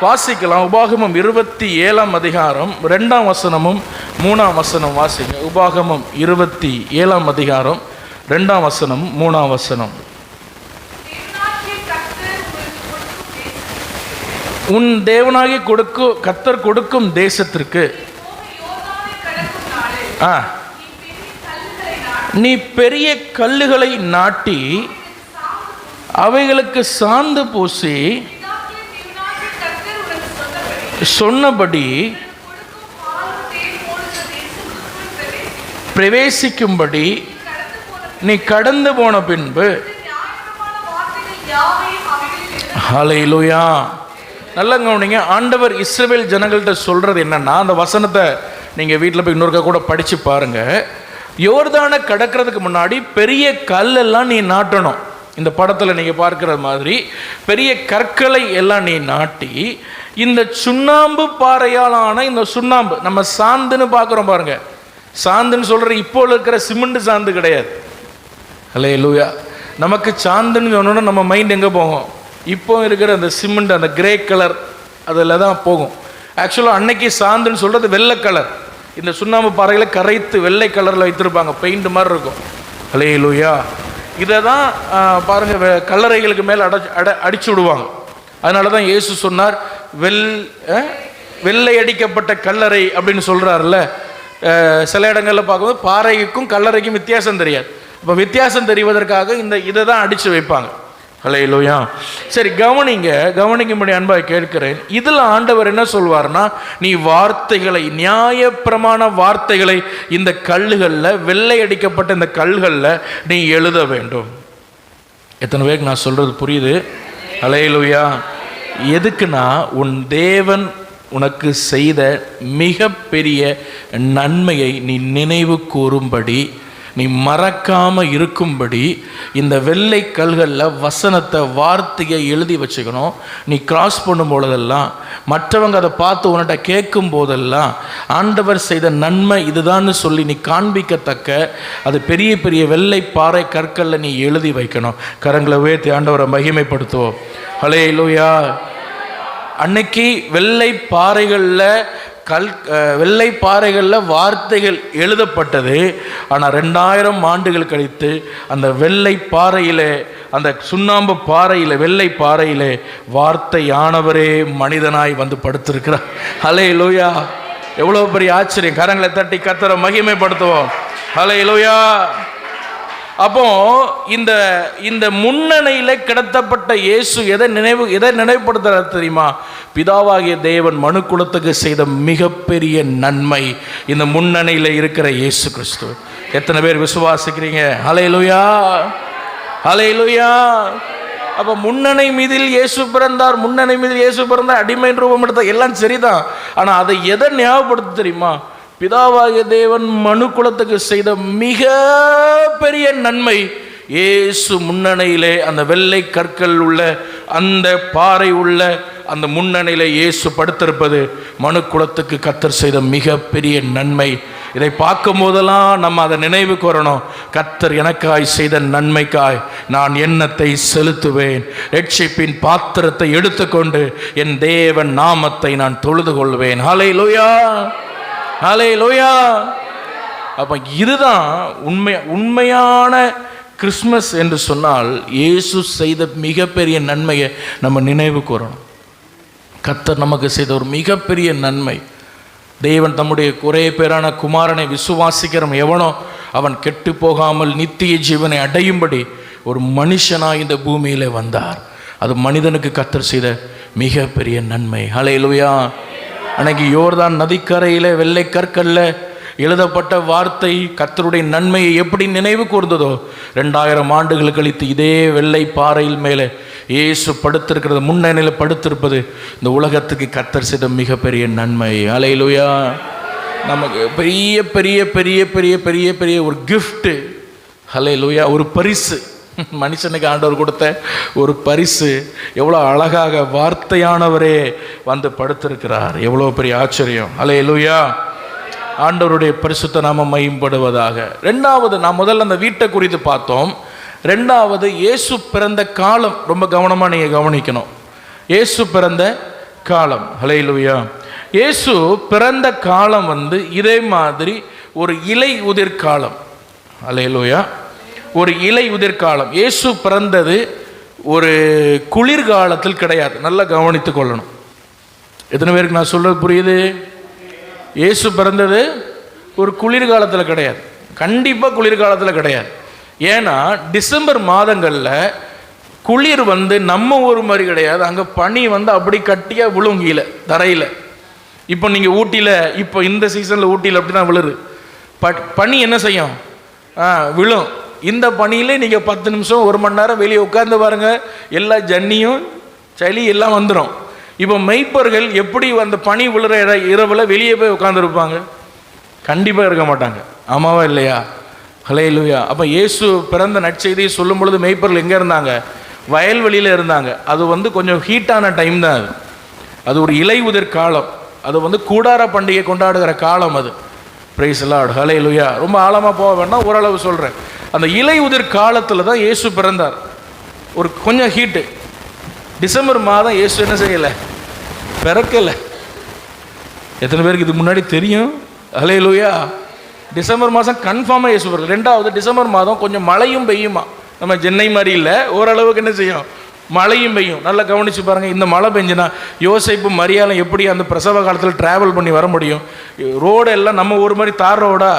வாசிக்கலாம். உபாகமம் 27 அதிகாரம் 2ஆம் வசனமும் 3ஆம் வசனம் வாசிங்க. உபாகமம் 27 அதிகாரம் 2ஆம் வசனம் 3ஆம் வசனம். உன் தேவனாகி கர்த்தர் கொடுக்கும் தேசத்திற்கு நீ பெரிய கல்லுகளை நாட்டி அவைகளுக்கு சாந்து பூசி சொன்னபடி பிரவேசிக்கும்படி நீ கடந்து போன பின்பு. ஹல்லேலூயா. நல்லா கவனிங்க. ஆண்டவர் இஸ்ரவேல் ஜனங்கள்கிட்ட சொல்கிறது என்னென்னா, அந்த வசனத்தை நீங்கள் வீட்டில் போய் இன்னொருக்கா கூட படித்து பாருங்கள். யோர்தானை கடக்கிறதுக்கு முன்னாடி பெரிய கல்லெல்லாம் நீ நாட்டணும். இந்த படத்தில் நீங்கள் பார்க்குற மாதிரி பெரிய கற்களை எல்லாம் நீ நாட்டி இந்த சுண்ணாம்பு பாறையால் ஆன இந்த சுண்ணாம்பு, நம்ம சாந்துன்னு பார்க்குறோம் பாருங்க, சாந்துன்னு சொல்கிற இப்போ இருக்கிற சிமெண்ட் சாந்து கிடையாது. அல்லேலூயா. நமக்கு சாந்துன்னு சொன்னோன்னா நம்ம மைண்ட் எங்கே போகும்? இப்போ இருக்கிற அந்த சிமெண்ட், அந்த கிரே கலர் அதில் தான் போகும். ஆக்சுவலாக அன்னைக்கு சாந்துன்னு சொல்கிறது வெள்ளை கலர். இந்த சுண்ணாம்பு பாறைகளை கரைத்து வெள்ளை கலரில் வைத்திருப்பாங்க, பெயிண்ட் மாதிரி இருக்கும். அல்லேலூயா. இதை தான் பாருங்கள் கல்லறைகளுக்கு மேலே அடிச்சு விடுவாங்க. அதனால தான் இயேசு சொன்னார் வெள்ளை அடிக்கப்பட்ட கல்லறை அப்படின்னு சொல்கிறாருல்ல. சில இடங்களில் பார்க்கும்போது பாறைக்கும் கல்லறைக்கும் வித்தியாசம் தெரியாது. இப்போ வித்தியாசம் தெரிவதற்காக இதை தான் அடித்து வைப்பாங்க. அல்லேலூயா. சரி, கவனிக்கும்படி அன்பாக கேட்கிறேன். இதில் ஆண்டவர் என்ன சொல்வார்னா, நீ வார்த்தைகளை, நியாயப்பிரமாண வார்த்தைகளை இந்த கல்லுகளில், வெள்ளை அடிக்கப்பட்ட இந்த கல்களில் நீ எழுத வேண்டும். எத்தனை பேருக்கு நான் சொல்கிறது புரியுது? அல்லேலூயா. எதுக்குன்னா, உன் தேவன் உனக்கு செய்த மிகப்பெரிய நன்மையை நீ நினைவு கூறும்படி, நீ மறக்காமல் இருக்கும்படி இந்த வெள்ளை கல்களில் வசனத்தை, வார்த்தையை எழுதி வச்சுக்கணும். நீ கிராஸ் பண்ணும் போதெல்லாம், மற்றவங்க அதை பார்த்து உன்கிட்ட கேட்கும் போதெல்லாம் ஆண்டவர் செய்த நன்மை இதுதான்னு சொல்லி நீ காண்பிக்கத்தக்க அது பெரிய பெரிய வெள்ளை பாறை கற்களில் நீ எழுதி வைக்கணும். கரங்களை உயர்த்தி ஆண்டவரை மகிமைப்படுத்துவோம். அல்லேலூயா. அன்னைக்கு வெள்ளை பாறைகளில் வார்த்தைகள் எழுதப்பட்டது. ஆனால் 2000 ஆண்டுகள் கழித்து அந்த வெள்ளை பாறையிலே, அந்த சுண்ணாம்பு பாறையில், வெள்ளை பாறையிலே வார்த்தையானவரே மனிதனாய் வந்து படுத்திருக்கிறார். அல்லேலூயா. எவ்வளோ பெரிய ஆச்சரியம். கரங்களை தட்டி கர்த்தரை மகிமைப்படுத்துவோம். அல்லேலூயா. அப்போ இந்த முன்னணியில் கிடத்தப்பட்ட இயேசு எதை நினைவுபடுத்துறாரு தெரியுமா? பிதாவாகிய தேவன் மனு குலத்துக்கு செய்த மிகப்பெரிய நன்மை இந்த முன்னணியில் இருக்கிற இயேசு கிறிஸ்து. எத்தனை பேர் விசுவாசிக்கிறீங்க? அல்லேலூயா. அல்லேலூயா. அப்போ முன்னணி மீதில் இயேசு பிறந்தார், முன்னணி மீதில் இயேசு பிறந்தார், அடிமை ரூபம் எடுத்தார், எல்லாம் சரிதான். ஆனால் அதை எதை ஞாபகப்படுத்த தெரியுமா? பிதாவாகிய தேவன் மனு குலத்துக்கு செய்த மிக பெரிய நன்மை. இயேசு முன்னணியிலே, அந்த வெள்ளை கற்கள் உள்ள, அந்த பாறை உள்ள அந்த முன்னணியிலே இயேசு படுத்திருப்பது மனு குலத்துக்கு கர்த்தர் செய்த மிக பெரிய நன்மை. இதை பார்க்கும் போதெல்லாம் நம்ம அதை நினைவு கூறணும். கர்த்தர் எனக்காய் செய்த நன்மைக்காய் நான் எண்ணத்தை செலுத்துவேன். ரட்சிப்பின் பாத்திரத்தை எடுத்துக்கொண்டு என் தேவன் நாமத்தை நான் தொழுது கொள்வேன். ஹல்லேலூயா. ஹல்லேலூயா. அப்போ இதுதான் உண்மையான கிறிஸ்மஸ் என்று சொன்னால், இயேசு செய்த மிகப்பெரிய நன்மையை நம்ம நினைவு கூறணும். கர்த்தர் நமக்கு செய்த ஒரு மிகப்பெரிய நன்மை. தேவன் தம்முடைய ஒரே பேரான குமாரனை விசுவாசிக்கிறவன் எவனோ அவன் கெட்டு போகாமல் நித்திய ஜீவனை அடையும்படி ஒரு மனுஷனாய் இந்த பூமியிலே வந்தார். அது மனிதனுக்கு கர்த்தர் செய்த மிகப்பெரிய நன்மை. ஹல்லேலூயா. அன்னைக்கு யோர்தான் நதிக்கரையில் வெள்ளை கற்கல்ல எழுதப்பட்ட வார்த்தை கர்த்தருடைய நன்மையை எப்படி நினைவு கூர்ந்ததோ, 2000 ஆண்டுகள் கழித்து இதே வெள்ளை பாறையில் மேலே இயேசு படுத்திருக்கிறது, முன்னணியில் படுத்திருப்பது இந்த உலகத்துக்கு கர்த்தர் செய்த மிகப்பெரிய நன்மை. அல்லேலூயா. நமக்கு பெரிய பெரிய பெரிய பெரிய பெரிய பெரிய ஒரு கிஃப்ட்டு. அல்லேலூயா. ஒரு பரிசு, மனுஷனுக்கு ஆண்டவர் கொடுத்த ஒரு பரிசு. எவ்வளோ அழகாக வார்த்தையானவரே வந்து படுத்திருக்கிறார். எவ்வளோ பெரிய ஆச்சரியம். அல்லேலூயா. ஆண்டவருடைய பரிசுத்த நாமம் மகிமைப்படுவதாக. ரெண்டாவது, நான் முதல்ல அந்த வீட்டை குறித்து பார்த்தோம். ரெண்டாவது, இயேசு பிறந்த காலம் ரொம்ப கவனமாக நீங்கள் கவனிக்கணும். இயேசு பிறந்த காலம். ஹல்லேலூயா. இயேசு பிறந்த காலம் இதே மாதிரி ஒரு இலை உதிர்காலம். ஹல்லேலூயா. ஒரு இலை உதிர்காலம். இயேசு பிறந்தது ஒரு குளிர்காலத்தில் கிடையாது. நல்லா கவனித்து கொள்ளணும். எத்தனை பேருக்கு நான் சொல்றது புரியுது? இயேசு பிறந்தது ஒரு குளிர்காலத்தில் கிடையாது. கண்டிப்பாக குளிர்காலத்தில் கிடையாது. ஏன்னா டிசம்பர் மாதங்களில் குளிர் நம்ம ஊர் மாதிரி கிடையாது. அங்கே பனி அப்படி கட்டியாக விழும் கீழே தரையில். இப்போ நீங்கள் ஊட்டியில், இப்போ இந்த சீசனில் ஊட்டியில் அப்படி தான் விழுது. பனி என்ன செய்யும்? விழும். இந்த பனியிலே நீங்கள் 10 நிமிஷம் 1 மணி நேரம் வெளியே உட்கார்ந்து பாருங்கள், எல்லா ஜன்னியும் சளி எல்லாம் வந்துடும். இப்போ மெய்ப்பர்கள் எப்படி அந்த பனி விழுற இரவில் வெளியே போய் உட்காந்துருப்பாங்க? கண்டிப்பாக இருக்க மாட்டாங்க. ஆமாவா இல்லையா? ஹல்லேலூயா. அப்போ இயேசு பிறந்த நற்செய்தியை சொல்லும் பொழுது மேய்ப்பர்கள் எங்கே இருந்தாங்க? வயல்வெளியில் இருந்தாங்க. அது கொஞ்சம் ஹீட்டான டைம் தான். அது ஒரு இலை உதிர் காலம். அது கூடார பண்டிகை கொண்டாடுகிற காலம். அது பிரைஸ் தி லார்ட். ஹல்லேலூயா. ரொம்ப ஆழமாக போக வேண்டாம், ஓரளவு சொல்கிறேன். அந்த இலை உதிர் காலத்தில் தான் இயேசு பிறந்தார். ஒரு கொஞ்சம் ஹீட்டு. டிசம்பர் மாதம் இயேசு என்ன செய்யலை? பிறக்கலை. எத்தனை பேருக்கு இதுக்கு முன்னாடி தெரியும்? ஹல்லேலூயா. டிசம்பர் மாதம் கன்ஃபார்மாக இயேசு பிறகு. ரெண்டாவது, டிசம்பர் மாதம் கொஞ்சம் மழையும் பெய்யுமா. நம்ம சென்னை மாதிரி இல்லை, ஓரளவுக்கு என்ன செய்யும்? மழையும் பெய்யும். நல்லா கவனித்து பாருங்கள். இந்த மழை பெஞ்சுன்னா யோசேப்பு மரியாதை எப்படி அந்த பிரசவ காலத்தில் ட்ராவல் பண்ணி வர முடியும்? ரோடு எல்லாம் நம்ம ஒரு மாதிரி தார் ரோடா,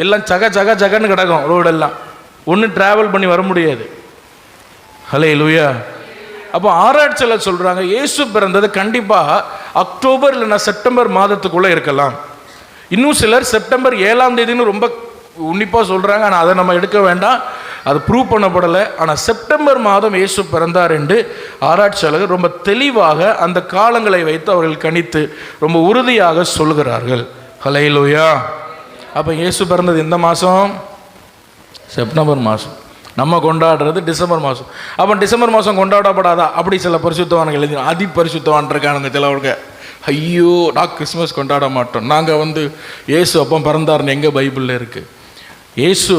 எல்லாம் ஜகன்னு கிடக்கும் ரோடெல்லாம். ஒன்றும் ட்ராவல் பண்ணி வர முடியாது. ஹல்லேலூயா. அப்போ ஆராய்ச்சியில் சொல்கிறாங்க இயேசு பிறந்தது கண்டிப்பாக அக்டோபர் இல்லைன்னா செப்டம்பர் மாதத்துக்குள்ளே இருக்கலாம். இன்னும் சிலர் செப்டம்பர் 7ஆம் தேதின்னு ரொம்ப உன்னிப்பாக சொல்கிறாங்க. ஆனால் அதை நம்ம எடுக்க வேண்டாம், அது ப்ரூவ் பண்ணப்படலை. ஆனால் செப்டம்பர் மாதம் இயேசு பிறந்தார் என்று ஆராய்ச்சியாளர்கள் ரொம்ப தெளிவாக அந்த காலங்களை வைத்து அவர்கள் கணித்து ரொம்ப உறுதியாக சொல்கிறார்கள். ஹல்லேலூயா. அப்போ இயேசு பிறந்தது எந்த மாதம்? செப்டம்பர் மாதம். நம்ம கொண்டாடுறது டிசம்பர் மாதம். அப்போ டிசம்பர் மாதம் கொண்டாடப்படாதா? அப்படி சில பரிசுத்தவான்கள் எழுதி அதி பரிசுத்தவான் இருக்கானுங்க சிலவங்க. ஐயோ, நான் கிறிஸ்மஸ் கொண்டாட மாட்டோம், நாங்கள் இயேசு அப்போ பிறந்தார்னு எங்கே பைபிளில் இருக்குது? இயேசு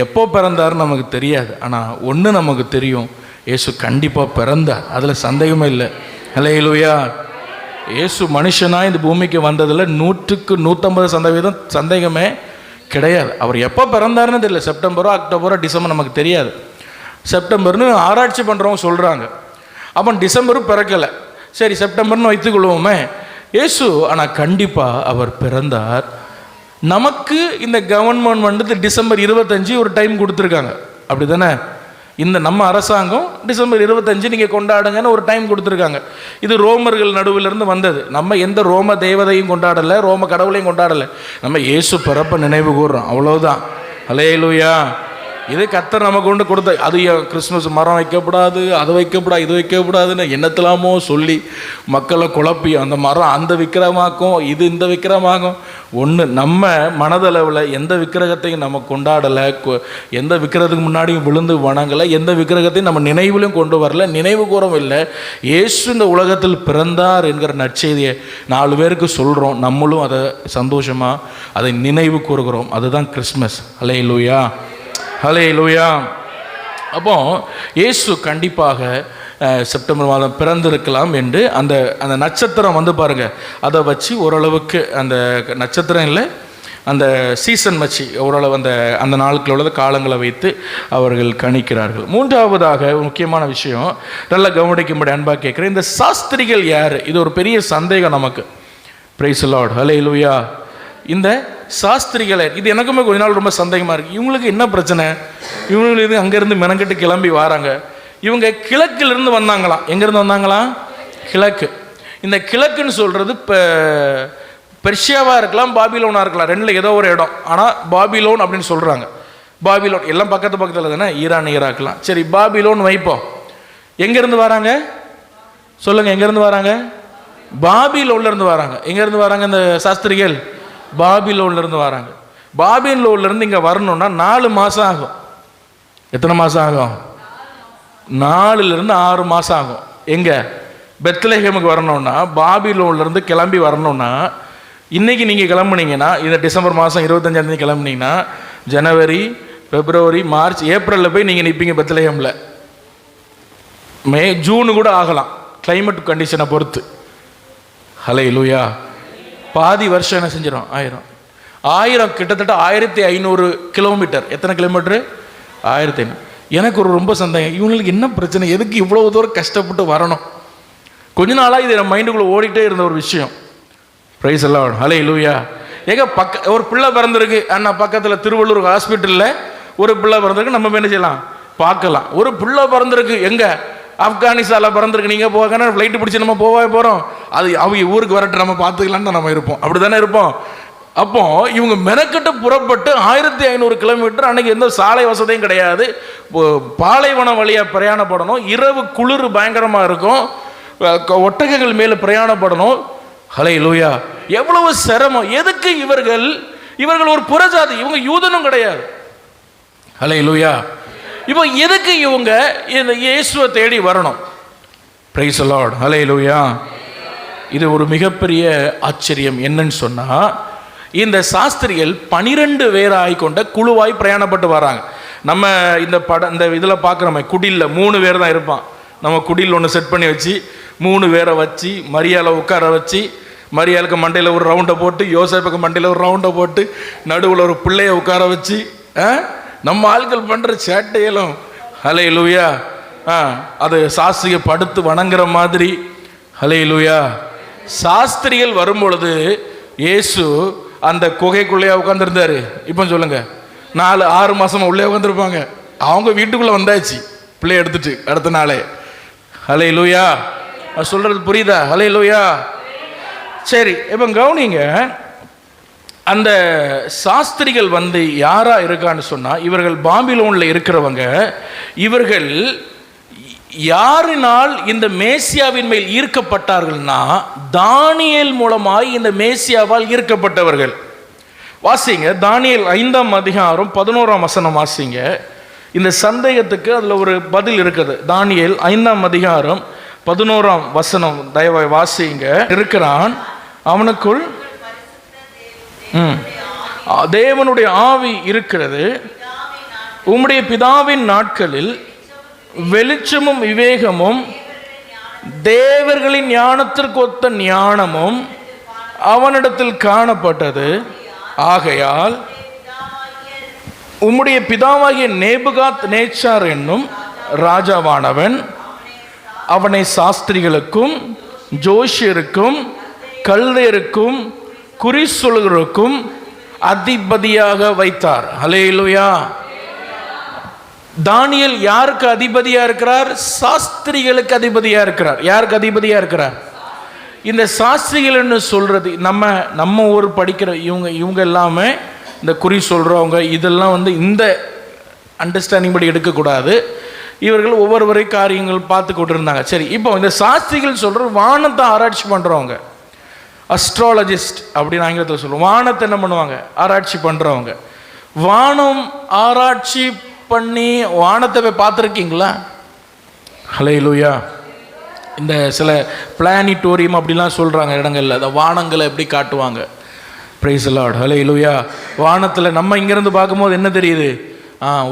எப்போ பிறந்தார்னு நமக்கு தெரியாது. ஆனால் ஒன்று நமக்கு தெரியும், இயேசு கண்டிப்பாக பிறந்தார், அதில் சந்தேகமே இல்லை. ஹல்லேலூயா. இயேசு மனுஷனாக இந்த பூமிக்கு வந்ததில் 100க்கு 150% சந்தேகமே கிடையாது. அவர் எப்போ பிறந்தாருன்னு தெரியல. செப்டம்பரோ அக்டோபரோ டிசம்பர் நமக்கு தெரியாது. செப்டம்பர்னு ஆராய்ச்சி பண்ணுறவங்க சொல்கிறாங்க. அப்போ டிசம்பரும் பிறக்கலை, சரி செப்டம்பர்னு வைத்துக்கொள்வோமே. இயேசு ஆனால் கண்டிப்பாக அவர் பிறந்தார். நமக்கு இந்த கவர்மெண்ட் டிசம்பர் 25 ஒரு டைம் கொடுத்துருக்காங்க, அப்படி தானே? இந்த நம்ம அரசாங்கம் டிசம்பர் 25 நீங்கள் கொண்டாடுங்கன்னு ஒரு டைம் கொடுத்துருக்காங்க. இது ரோமர்கள் நடுவிலிருந்து வந்தது. நம்ம எந்த ரோம தேவதையும் கொண்டாடலை, ரோம கடவுளையும் கொண்டாடலை. நம்ம இயேசு பிறப்பை நினைவு கூறுறோம், அவ்வளோதான். ஹல்லேலூயா. இது கர்த்தர் நமக்கு கொண்டு கொடுத்த. அது கிறிஸ்மஸ் மரம் வைக்கப்படாது, அது வைக்கப்படாது, இது வைக்கப்படாதுன்னு என்னத்தலாமோ சொல்லி மக்களை குழப்பி அந்த மரம் அந்த விக்கிரமாக்கும், இது இந்த விக்கிரமாகும். ஒன்று, நம்ம மனதளவில் எந்த விக்கிரகத்தையும் நம்ம கொண்டாடலை, எந்த விக்கிரகத்துக்கு முன்னாடியும் விழுந்து வணங்கலை, எந்த விக்கிரகத்தையும் நம்ம நினைவிலும் கொண்டு வரல, நினைவு கூறவும் இல்லை. இயேசு இந்த உலகத்தில் பிறந்தார் என்கிற நற்செய்தியை 4 பேருக்கு சொல்கிறோம். நம்மளும் அதை சந்தோஷமாக அதை நினைவு கூறுகிறோம். அதுதான் கிறிஸ்மஸ். ஹல்லேலூயா. ஹல்லேலூயா. அப்போ இயேசு கண்டிப்பாக செப்டம்பர் மாதம் பிறந்திருக்கலாம் என்று அந்த அந்த நட்சத்திரம் பாருங்கள், அதை வச்சு ஓரளவுக்கு அந்த நட்சத்திரம் இல்லை, அந்த சீசன் வச்சு ஓரளவு அந்த அந்த நாளுக்குள்ள உள்ள காலங்களை வைத்து அவர்கள் கணிக்கிறார்கள். மூன்றாவதாக முக்கியமான விஷயம், நல்லா கவனிக்கும்படி அன்பாக கேட்குறேன். இந்த சாஸ்திரிகள் யார்? இது ஒரு பெரிய சந்தேகம் நமக்கு. Praise the Lord. ஹல்லேலூயா. இந்த சாஸ்திரிகளை, இது எனக்குமே கொஞ்ச நாள் ரொம்ப சந்தேகமாக இருக்குது. இவங்களுக்கு என்ன பிரச்சனை? இவங்களுக்கு அங்கேருந்து மெனக்கெட்டு கிளம்பி வராங்க. இவங்க கிழக்கிலிருந்து வந்தாங்களாம். எங்கேருந்து வந்தாங்களாம்? கிழக்கு. இந்த கிழக்குன்னு சொல்கிறது இப்போ பெர்ஷியாவாக இருக்கலாம், பாபிலோனாக இருக்கலாம், ரெண்டில் ஏதோ ஒரு இடம். ஆனால் பாபிலோன் அப்படின்னு சொல்கிறாங்க. பாபிலோன் எல்லாம் பக்கத்தில் தானே, ஈரான் ஈராக்லாம். சரி, பாபிலோன் வைப்போம். எங்கேருந்து வராங்க சொல்லுங்கள்? எங்கேருந்து வராங்க? பாபிலோன்லேருந்து வராங்க. எங்கேருந்து வராங்க இந்த சாஸ்திரிகள்? பாபிலோன்லேருந்து வராங்க. பாபிலோன்லேருந்து இங்கே வரணும்னா 4 மாதம் ஆகும். எத்தனை மாதம் ஆகும்? 4லிருந்து 6 மாதம் ஆகும். எங்கே? பெத்லஹேமுக்கு வரணும்னா, பாபிலோன்லேருந்து கிளம்பி வரணும்னா, இன்றைக்கி நீங்கள் கிளம்புனீங்கன்னா, இந்த டிசம்பர் மாதம் 25ஆம் தேதி கிளம்புனீங்கன்னா, ஜனவரி, பிப்ரவரி, மார்ச், ஏப்ரலில் போய் நீங்கள் நிற்பீங்க பெத்லஹேமில். ஜூனு கூட ஆகலாம், கிளைமேட் கண்டிஷனை பொறுத்து. ஹல்லேலூயா. பாதி வருஷம் என்ன செஞ்சிடும்? 1000 கிட்டத்தட்ட 1500 கிலோமீட்டர். எத்தனை கிலோமீட்டரு? 1500. எனக்கு ஒரு ரொம்ப சந்தேகம், இவங்களுக்கு என்ன பிரச்சனை? எதுக்கு இவ்வளோ தூரம் கஷ்டப்பட்டு வரணும்? கொஞ்ச நாளாக இது நம்ம மைண்டுக்குள்ளே ஓடிட்டே இருந்த ஒரு விஷயம். Praise the Lord. ஹல்லேலூயா. ஒரு பிள்ளை பிறந்திருக்கு அண்ணா, பக்கத்தில் திருவள்ளூர் ஹாஸ்பிட்டலில் ஒரு பிள்ளை பிறந்திருக்கு, நம்ம என்ன செய்யலாம்? பார்க்கலாம். ஒரு பிள்ளை பிறந்திருக்கு எங்கே? ஆப்கானிஸ்தானில் பிறந்திருக்கு. நீங்கள் போகனா ஃப்ளைட்டு பிடிச்சி நம்ம போகிறோம். அது அவங்க ஊருக்கு வரட்டு, நம்ம பார்த்துக்கலான்னு தான் நம்ம இருப்போம். அப்படி தானே இருப்போம். அப்போ இவங்க மெனக்கெட்டு புறப்பட்டு 1500 கிலோமீட்டர். அன்றைக்கி எந்த சாலை வசதியும் கிடையாது, பாலைவனம் வழியாக பிரயாணப்படணும். இரவு குளிர் பயங்கரமாக இருக்கும், ஒட்டகங்கள் மேலே பிரயாணப்படணும். ஹல்லேலூயா. எவ்வளவு சிரமம்! எதுக்கு? இவர்கள் ஒரு புறஜாதி, இவங்க யூதனும் கிடையாது. ஹல்லேலூயா. இப்போ எதுக்கு இவங்க இந்த இயேசுவை தேடி வரணும்? Praise the Lord. ஹல்லேலூயா. இது ஒரு மிகப்பெரிய ஆச்சரியம். என்னன்னு சொன்னால், இந்த சாஸ்திரிகள் 12 பேராய் கொண்ட குழுவாய் பிரயாணப்பட்டு வராங்க. நம்ம இந்த இதில் பார்க்குறோமே, குடிலில் 3 பேர் தான் இருப்பான். நம்ம குடில் ஒன்று செட் பண்ணி வச்சு 3 பேரை வச்சு மரியாதை உட்கார வச்சு, மரியாளுக்கு மண்டையில் ஒரு ரவுண்டை போட்டு, யோசேப்புக்கு மண்டையில் ஒரு ரவுண்டை போட்டு, நடுவில் ஒரு பிள்ளையை உட்கார வச்சு, நம்ம ஆட்கள் பண்ணுற சேட்டையிலும் ஹல்லேலூயா அது சாஸ்திரியை படுத்து வணங்குற மாதிரி. ஹல்லேலூயா. சாஸ்திரிகள் வரும்பொழுது இயேசு அந்த குகைக்குள்ளேயே உட்காந்துருந்தாரு. இப்போ சொல்லுங்க, 4-6 மாசமா உள்ளே உட்காந்துருப்பாங்க. அவங்க வீட்டுக்குள்ளே வந்தாச்சு பிள்ளைய எடுத்துட்டு அடுத்த நாளே. ஹல்லேலூயா. சொல்றது புரியுதா? ஹல்லேலூயா. சரி, இப்போ கவனிங்க, அந்த சாஸ்திரிகள் வந்து யாரா இருக்கான்னு சொன்னா, இவர்கள் பாபிலோன்ல இருக்கிறவங்க. இவர்கள் யாரினால் இந்த மேசியாவின் மேல் ஈர்க்கப்பட்டார்கள்னா, தானியேல் மூலமாய் இந்த மேசியாவால் ஈர்க்கப்பட்டவர்கள். வாசிங்க, தானியேல் 5ஆம் அதிகாரம் 11ஆம் வசனம் வாசிங்க. இந்த சந்தேகத்துக்கு அதில் ஒரு பதில் இருக்குது. தானியேல் 5ஆம் அதிகாரம் 11ஆம் வசனம் தயவாய் வாசிங்க. இருக்கிறான் அவனுக்குள் தேவனுடைய ஆவி இருக்கிறது. உம்முடைய பிதாவின் நாட்களில் வெளிச்சமும் விவேகமும் தேவர்களின் ஞானத்திற்கு ஒத்த ஞானமும் அவனிடத்தில் காணப்பட்டது. ஆகையால் உம்முடைய பிதாவாகிய நேபுகாத் நேச்சார் என்னும் ராஜாவானவன் அவனை சாஸ்திரிகளுக்கும் ஜோஷியருக்கும் கல்தையருக்கும் குறி சொல்கிறருக்கும் அதிபதியாக வைத்தார். ஹல்லேலூயா. தானியேல் யாருக்கு அதிபதியா இருக்கிறார்? சாஸ்திரிகளுக்கு அதிபதியா இருக்கிறார். யாருக்கு அதிபதியா இருக்கிறார்? இந்த சாஸ்திரிகள்னு சொல்றது நம்ம ஊர் படிக்கிற இவங்க எல்லாமே இந்த குறி சொல்றவங்க, இதெல்லாம் வந்து இந்த அண்டர்ஸ்டாண்டிங் படி எடுக்கக்கூடாது. இவர்கள் ஒவ்வொரு காரியங்கள் பார்த்து கொண்டு இருந்தாங்க. சரி, இப்போ இந்த சாஸ்திரிகள் சொல்ற வானத்தை ஆராய்ச்சி பண்றவங்க, அஸ்ட்ராலஜிஸ்ட் அப்படின்னு ஆங்கிலத்தில் சொல்லுவோம். வானத்தை என்ன பண்ணுவாங்க? ஆராய்ச்சி பண்ணுறவங்க. வானம் ஆராய்ச்சி பண்ணி வானத்தை போய் பார்த்துருக்கீங்களா? ஹல்லேலூயா. இந்த சில பிளானிட்டோரியம் அப்படிலாம் சொல்கிறாங்க இடங்கள்ல, அந்த வானங்களை எப்படி காட்டுவாங்க. Praise the Lord. ஹல்லேலூயா. வானத்தில் நம்ம இங்கேருந்து பார்க்கும்போது என்ன தெரியுது?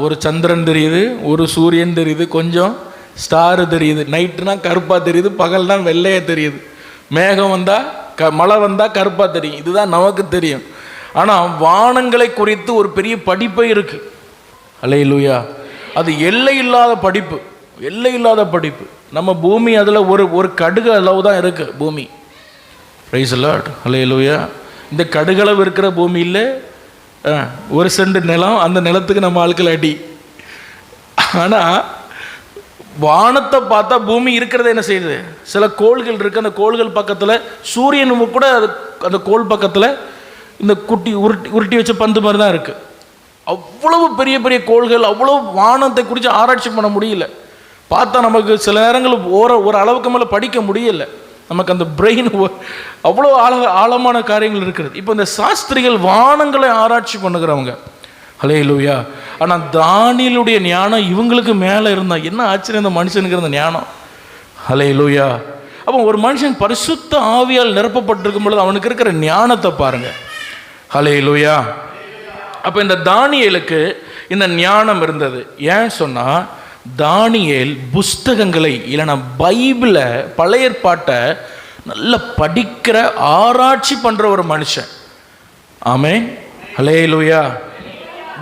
ஒரு சந்திரன் தெரியுது, ஒரு சூரியன் தெரியுது, கொஞ்சம் ஸ்டாரு தெரியுது. நைட்டுனா கருப்பாக தெரியுது, பகல்னா வெள்ளையாக தெரியுது. மேகம் வந்தால் மழை வந்தால் கருப்பாக தெரியும். இதுதான் நமக்கு தெரியும். ஆனால் வானங்களை குறித்து ஒரு பெரிய படிப்பே இருக்கு. ஹல்லேலூயா. அது எல்லை இல்லாத படிப்பு, எல்லை இல்லாத படிப்பு. நம்ம பூமி அதில் ஒரு கடுகு அளவு தான் இருக்கு பூமி. Praise the Lord. ஹல்லேலூயா. இந்த கடுகளவு இருக்கிற பூமியில் 1 சென்ட் நிலம், அந்த நிலத்துக்கு நம்ம ஆட்கள் அடி. ஆனால் வானத்தை பார்த்தா பூமி இருக்கிறத என்ன செய்யுது? சில கோள்கள் இருக்கு, அந்த கோள்கள் பக்கத்தில் சூரியனும் கூட அந்த கோள் பக்கத்தில் இந்த குட்டி உருட்டி வச்ச பந்து மாதிரி தான் இருக்கு. அவ்வளவு பெரிய பெரிய கோள்கள், அவ்வளவு வானத்தை குறித்து ஆராய்ச்சி பண்ண முடியல. பார்த்தா நமக்கு சில நேரங்கள் ஒரு அளவுக்கு மேலே படிக்க முடியல. நமக்கு அந்த பிரெயின் அவ்வளோ ஆழமான காரியங்கள் இருக்கிறது. இப்போ இந்த சாஸ்திரிகள் வானங்களை ஆராய்ச்சி பண்ணுகிறவங்க. ஹல்லேலூயா. ஆனால் தானியேலுடைய ஞானம் இவங்களுக்கு மேலே இருந்தா என்ன ஆச்சரியம் இந்த மனுஷனுக்கு இருந்த ஞானம். ஹல்லேலூயா. அப்போ ஒரு மனுஷன் பரிசுத்த ஆவியால் நிரப்பப்பட்டிருக்கும் பொழுது அவனுக்கு இருக்கிற ஞானத்தை பாருங்க. ஹல்லேலூயா. அப்போ இந்த தானியேலுக்கு இந்த ஞானம் இருந்தது. ஏன் சொன்னால், தானியேல் புஸ்தகங்களை இல்லைன்னா பைபிளை, பழைய ஏற்பாட்டை நல்லா படிக்கிற ஆராய்ச்சி பண்ணுற ஒரு மனுஷன். ஆமென். ஹல்லேலூயா.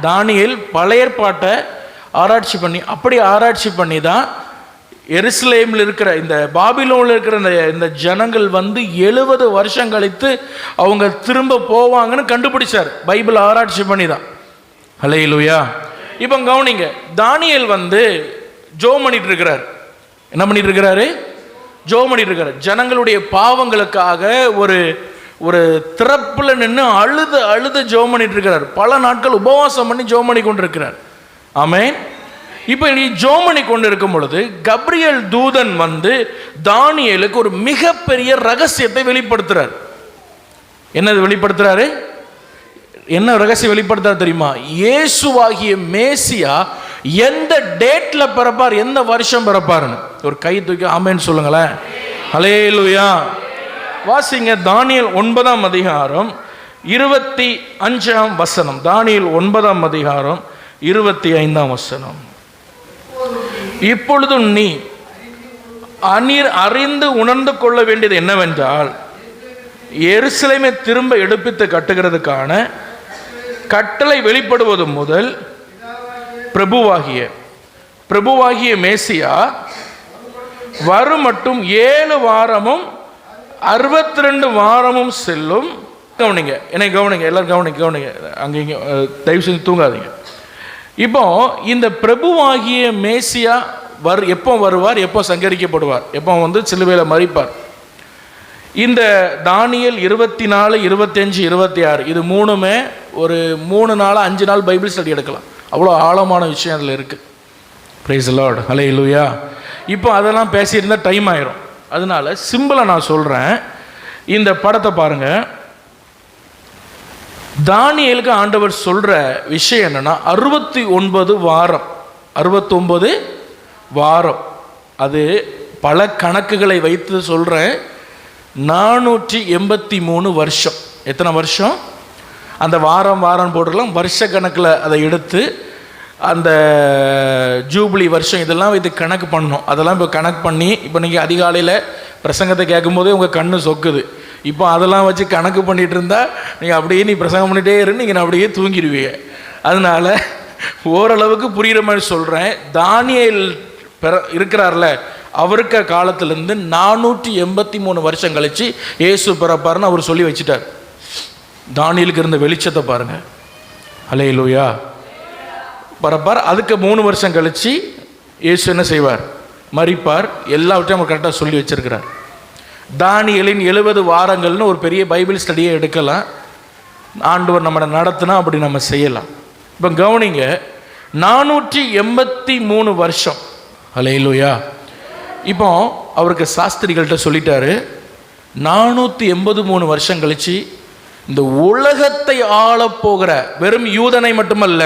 தானியேல் பழைய ஏற்பாட்டை ஆராய்ச்சி பண்ணி தான் எருசலேமில் இருக்கிற இந்த பாபிலோனில் இருக்கிற இந்த ஜனங்கள் வந்து 70 வருஷம் கழித்து அவங்க திரும்ப போவாங்கன்னு கண்டுபிடிச்சார். பைபிள் ஆராய்ச்சி பண்ணி தான். ஹல்லேலூயா. இப்போ கவனிங்க, தானியேல் வந்து ஜெபம் பண்ணிட்டு இருக்கிறார். என்ன பண்ணிட்டு இருக்கிறாரு? ஜெபம் பண்ணிட்டு இருக்கிறார். ஜனங்களுடைய பாவங்களுக்காக ஒரு திறப்புல நின்று அழுது ஜெபம் பண்ணிட்டு இருக்கிறார். பல நாட்கள் உபவாசம் பண்ணி ஜெபம் பண்ணி கொண்டிருக்கிறார். ஆமென். இப்போ நீ ஜெபம் பண்ணி கொண்டு இருக்கும் பொழுது கப்ரியேல் தூதன் வந்து தானியேலுக்கு ஒரு மிகப்பெரிய ரகசியத்தை வெளிப்படுத்துறார். என்னது வெளிப்படுத்துறாரு? என்ன ரகசியம் வெளிப்படுத்த தெரியுமா? இயேசுவாகிய மேசியா எந்த டேட்ல பிறப்பார், எந்த வருஷம் பிறப்பாருன்னு ஒரு கை தூக்கி ஆமென்னு சொல்லுங்களேன். ஹல்லேலூயா. வாசிங்க தானியேல் 9ஆம் அதிகாரம் 25ஆம் வசனம். தானியேல் 9ஆம் அதிகாரம் 25ஆம் வசனம். இப்பொழுது நீ அறிந்து உணர்ந்து கொள்ள வேண்டியது என்னவென்றால், எருசலேமை திரும்ப எடுப்பித்து கட்டுகிறதுக்கான கட்டளை வெளிப்படுவது முதல் பிரபுவாகிய மேசியா வரும் மட்டும் 7 வாரமும் 62 வாரமும் செல்லும். கவனிங்க, என்னை கவனிங்க, எல்லாரும் கவனிங்க. அங்கே இங்கே தயவு செஞ்சு தூங்காதீங்க. இப்போ இந்த பிரபுவாகிய மேசியா எப்போ வருவார், எப்போ சங்கரிக்கப்படுவார், எப்போ சிலுவையில் மரிப்பார்? இந்த தானியேல் 24, 25, 26 இது மூணுமே ஒரு 3 நாள் 5 நாள் பைபிள் ஸ்டடி எடுக்கலாம். அவ்வளோ ஆழமான விஷயம் அதில் இருக்குது. Praise the Lord. ஹல்லேலூயா. இப்போ அதெல்லாம் பேசியிருந்தால் டைம் ஆயிரும். அதனால சிம்பிளாக நான் சொல்கிறேன். இந்த படத்தை பாருங்கள். தானியேலுக்கு ஆண்டவர் சொல்கிற விஷயம் என்னென்னா 69 வாரம். அது பல கணக்குகளை வைத்து சொல்கிறேன். 483 வருஷம். எத்தனை வருஷம்? அந்த வாரம் போட்டுக்கலாம். வருஷ கணக்கில் அதை எடுத்து அந்த ஜூப்ளி வருஷம் இதெல்லாம் இது கணக்கு பண்ணணும். அதெல்லாம் இப்போ கணக்கு பண்ணி, இப்போ நீங்கள் அதிகாலையில் பிரசங்கத்தை கேட்கும்போதே உங்கள் கண்ணு சொக்குது. இப்போ அதெல்லாம் வச்சு கணக்கு பண்ணிகிட்டு இருந்தால் நீங்கள் அப்படியே நீ பிரசங்கம் பண்ணிகிட்டே இருந்து நீங்கள் அப்படியே தூங்கிடுவீங்க. அதனால் ஓரளவுக்கு புரிகிற மாதிரி சொல்கிறேன். தானியேல் இருக்கிறார்ல, அவருக்கு காலத்திலேருந்து 483 வருஷம் கழித்து இயேசு பிறப்பார்னு அவர் சொல்லி வச்சுட்டார். தானியேலுக்கு இருந்த வெளிச்சத்தை பாருங்கள். ஹல்லேலூயா. பிறப்பார். அதுக்கு 3 வருஷம் கழித்து இயேசு என்ன செய்வார்? மரிப்பார். எல்லாவற்றையும் அவர் கரெக்டாக சொல்லி வச்சிருக்கிறார். தானியேலின் 70 வாரங்கள்னு ஒரு பெரிய பைபிள் ஸ்டடியை எடுக்கலாம். ஆண்டவர் நம்மளை நடத்தினா அப்படி நம்ம செய்யலாம். இப்போ கவனிங்க, 483 வருஷம். ஹல்லேலூயா. இப்போ அவருக்கு சாஸ்திரிகள்கிட்ட சொல்லிட்டாரு, 483 வருஷம் கழிச்சு இந்த உலகத்தை ஆளப்போகிற வெறும் யூதனை மட்டுமல்ல,